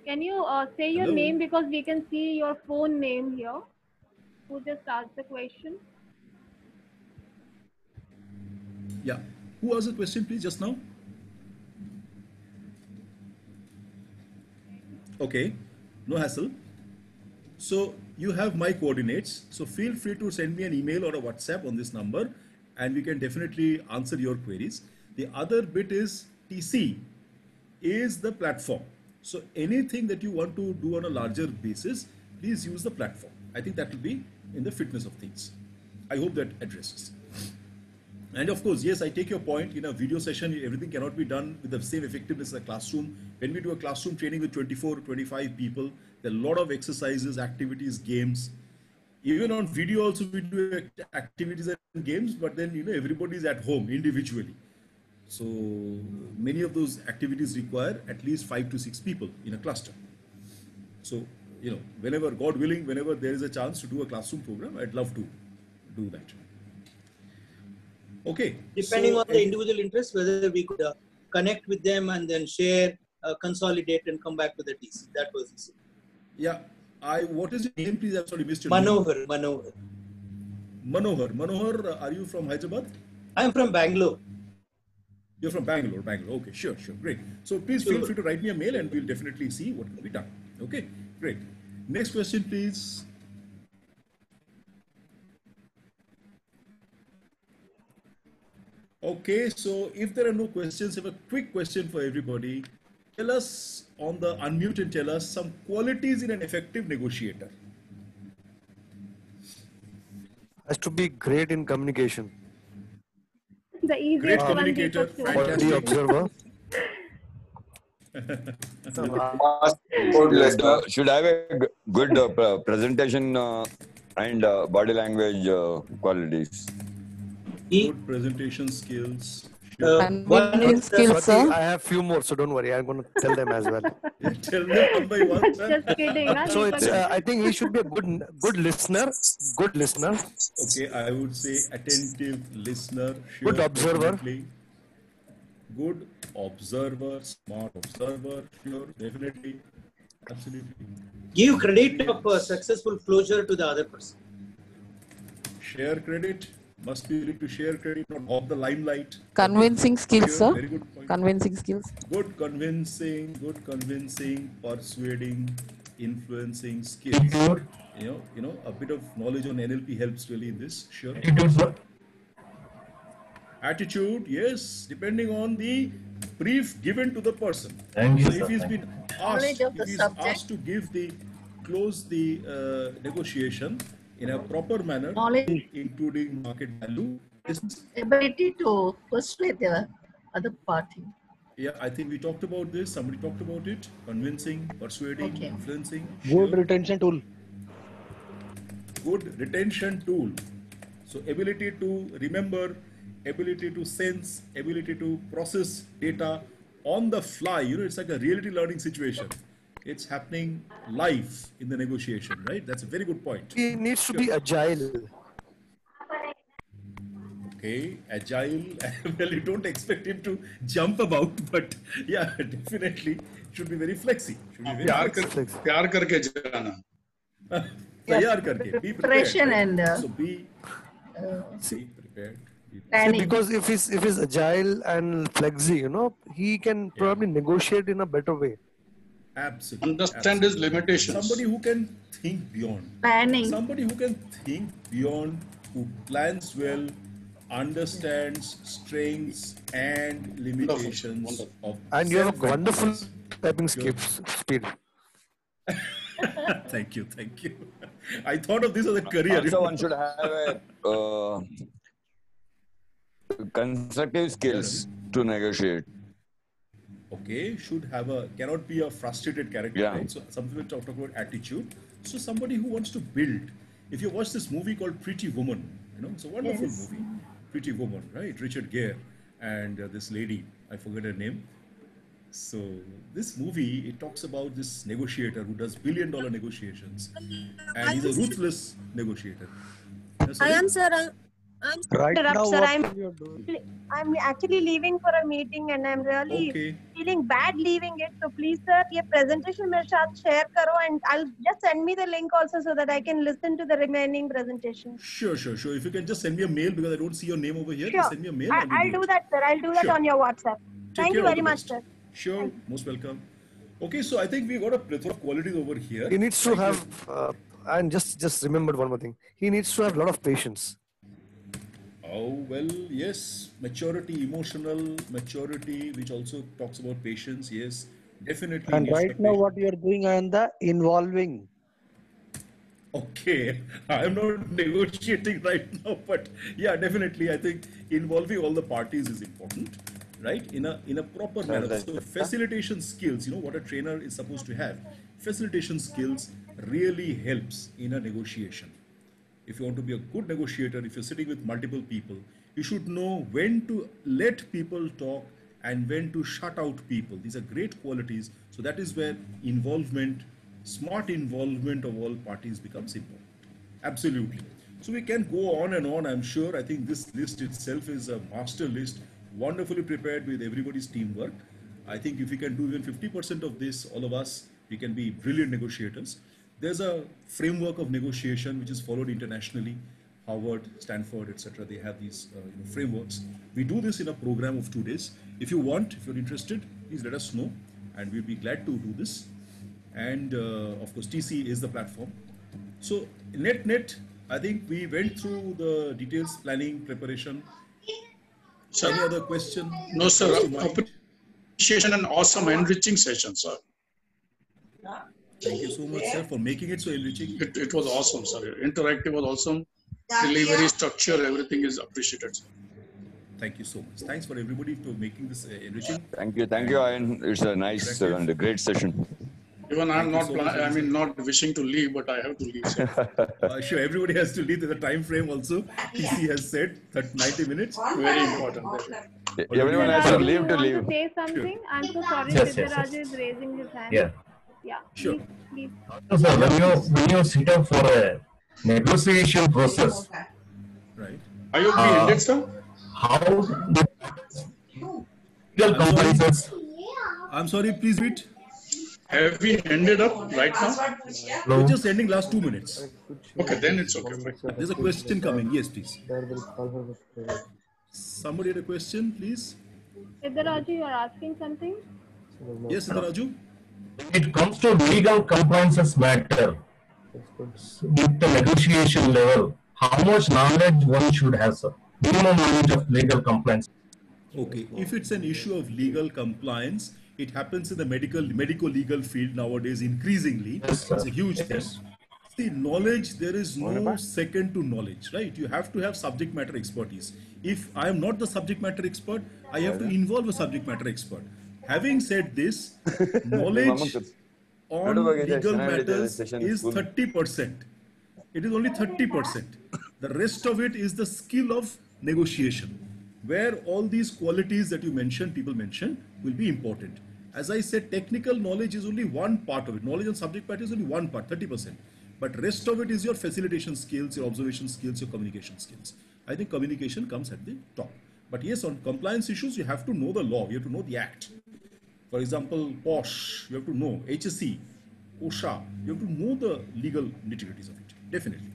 Can you say your Hello? name, because we can see your phone name here? Who just asked the question? Yeah. Who asked the question, please, just now? Okay, no hassle. So you have my coordinates. So feel free to send me an email or a WhatsApp on this number, and we can definitely answer your queries. The other bit is TC is the platform. So anything that you want to do on a larger basis, please use the platform. I think that will be in the fitness of things. I hope that addresses. And of course, yes, I take your point. In a video session, everything cannot be done with the same effectiveness as a classroom. When we do a classroom training with 24, 25 people, there are a lot of exercises, activities, games. Even on video also, we do activities and games, but then, everybody is at home individually. So many of those activities require at least 5 to 6 people in a cluster. So, whenever, God willing, whenever there is a chance to do a classroom program, I'd love to do that. Okay. Depending on the individual interest, whether we could connect with them and then share, consolidate, and come back to the TC. That was it. Yeah. What is your name, please? I'm sorry, missed your Manohar. name. Manohar. Manohar. Manohar, are you from Hyderabad? I'm from Bangalore. You're from Bangalore. Bangalore. Okay, sure, great. So please feel free to write me a mail, and we'll definitely see what can be done. Okay, great. Next question, please. Okay, so if there are no questions, I have a quick question for everybody. Tell us on the unmute and tell us some qualities in an effective negotiator. Has to be great in communication. The easiest one. Communicator, Quality observer. Should have a good presentation and body language qualities. Good presentation skills. Swati, I have few more, so don't worry. I'm going to tell them as well. Tell them one by one. Just kidding. So it's, I think he should be a good listener. Good listener. Okay, I would say attentive listener. Sure, Good observer. definitely. Good observer, smart observer. Sure, definitely. Absolutely. Give credit of successful closure to the other person. Share credit. Must be willing to share credit, not hog the limelight. Convincing skills, Sure, sir. very good point. Convincing skills. Good convincing, persuading, influencing skills. A bit of knowledge on NLP helps really in this. Sure. Attitude, yes, depending on the brief given to the person. Thank you, So sir. if he's been Knowledge of the if he's subject. asked to close the negotiation in a proper manner, Knowledge. including market value. Ability to persuade the other party. Yeah, I think we talked about this. Somebody talked about it. Convincing, persuading, Okay. influencing. Good Sure. retention tool. Good retention tool. So ability to remember, ability to sense, ability to process data on the fly. It's like a reality learning situation. It's happening live in the negotiation, right? That's a very good point. He needs to be agile. Okay, agile. Well, you don't expect him to jump about, but yeah, definitely should be very flexy. Should be very flexy. प्यार करके जाना. तैयार करके, be Preparation prepared. and So be prepared. See, because if he's agile and flexy, he can probably negotiate in a better way. Absolutely. Understand his limitations. Somebody who can think beyond. Planning. Somebody who can think beyond, who plans well, understands strengths and limitations of. And you have a wonderful typing Sure. speed. Thank you. I thought of this as a career. Also, one should have a constructive skills to negotiate. Okay, cannot be a frustrated character, Yeah. right? So some people talk about attitude. So somebody who wants to build. If you watch this movie called Pretty Woman, it's a wonderful Yes. movie. Pretty Woman, right? Richard Gere and this lady, I forget her name. So this movie, it talks about this negotiator who does billion-dollar negotiations, and he's a ruthless negotiator. Yes, I sorry? am, sir. I'm Right interrupt, now, sir. what you're doing? I'm actually leaving for a meeting and I'm really Okay. feeling bad leaving it. So please, sir, ये presentation मेरे साथ share करो and I'll just send me the link also so that I can listen to the remaining presentation. Sure, sure, sure. If you can just send me a mail because I don't see your name over here, Sure. just send me a mail. and we'll I'll do it. that, sir. I'll do that Sure. on your WhatsApp. Take Thank care, you all very the much, best. sir. Sure, most welcome. Okay, so I think we got a plethora of qualities over here. He needs to have, and just remembered one more thing. He needs to have a lot of patience. Oh, well, yes, maturity, emotional maturity, which also talks about patience. Yes, definitely. And needs right that now, patience. what you're doing and the involving. Okay, I'm not negotiating right now, but yeah, definitely, I think involving all the parties is important, right? In a proper manner. So facilitation skills, what a trainer is supposed to have. Facilitation skills really helps in a negotiation. If you want to be a good negotiator, if you're sitting with multiple people, you should know when to let people talk and when to shut out people. These are great qualities. So that is where involvement, smart involvement of all parties becomes important. Absolutely. So we can go on and on, I'm sure. I think this list itself is a master list, wonderfully prepared with everybody's teamwork. I think if we can do even 50% of this, all of us, we can be brilliant negotiators. There's a framework of negotiation which is followed internationally. Harvard, Stanford, etc. They have these frameworks. We do this in a program of 2 days. If you want, if you're interested, please let us know, and we'll be glad to do this. And of course, TC is the platform. So net, I think we went through the details, planning, preparation. Sir, Any other question? no, sir. Comes to mind? Appreciation and awesome enriching session, sir. Thank you so much, sir, for making it so enriching. It was awesome, sir. Interactive was awesome. Delivery structure, everything is appreciated, sir. Thank you so much. Thanks for everybody for making this enriching. Thank you, Ayan. It's a nice and a great session. Even I'm Thank you not, so much, not wishing to leave, but I have to leave, sir. Sure, everybody has to leave. There's a time frame also. TC has said that 90 minutes. Very important. Everyone has to leave to Want leave. to say something? I'm so sorry. Yes, Siddharaj yes. is raising his hand. Yeah. Yeah. Sure. Please. So, sir, when you sit up for a negotiation process, Right. Are you being ended, sir? how the legal compliances? I'm sorry, please repeat. Have we ended up right now? We're just ending last 2 minutes. Okay, then it's okay. There's a question coming. Yes, please. Somebody had a question, please. Siddharaj, you are asking something? Yes, Raju. It comes to legal compliances matter with the negotiation level. How much knowledge one should have, sir? Minimum knowledge of legal compliance. Okay, if it's an issue of legal compliance, it happens in the medico-legal field nowadays increasingly. Yes, sir. It's a huge thing. See, knowledge, there is no second to knowledge, right? You have to have subject matter expertise. If I am not the subject matter expert, I have to involve a subject matter expert. Having said this, knowledge on legal matters is 30%. It is only 30%. The rest of it is the skill of negotiation, where all these qualities that you mentioned, people mentioned, will be important. As I said, technical knowledge is only one part of it. Knowledge on subject matter is only one part, 30%. But rest of it is your facilitation skills, your observation skills, your communication skills. I think communication comes at the top. But yes, on compliance issues, you have to know the law. You have to know the act. For example, POSH, you have to know HSE, OSHA. You have to know the legal nitty-gritties of it. Definitely.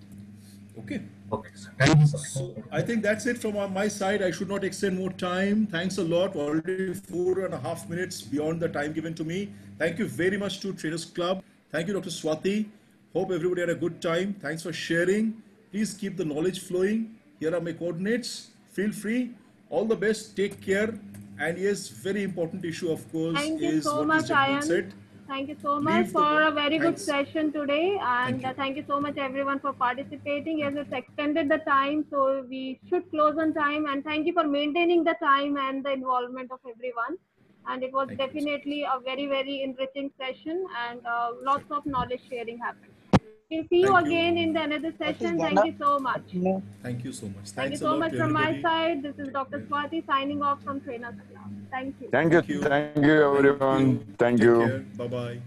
Okay. Okay, sir. Thank you, sir. So I think that's it from my side. I should not extend more time. Thanks a lot. Already 4.5 minutes beyond the time given to me. Thank you very much to Trainers Club. Thank you, Dr. Swati. Hope everybody had a good time. Thanks for sharing. Please keep the knowledge flowing. Here are my coordinates. Feel free. All the best. Take care. And yes, very important issue, of course, Thank you is so what much, is Jagmeet Ayan. said. Thank you so much Leave the for a work. very good Thanks. session today, and Thank you. thank you so much everyone for participating. Yes, it's extended the time, so we should close on time. And thank you for maintaining the time and the involvement of everyone. And it was Thank you. definitely a very, very enriching session, and lots of knowledge sharing happened. We'll see you Thank you. again in the another session. Thank you so much. Thank you so much. Thank you Thanks a so lot much to from my everybody. side. This is Dr. Swati signing off from Trainers Club. Thank you. Thank you. Thank you, everyone. Thank Take you. care. Bye-bye.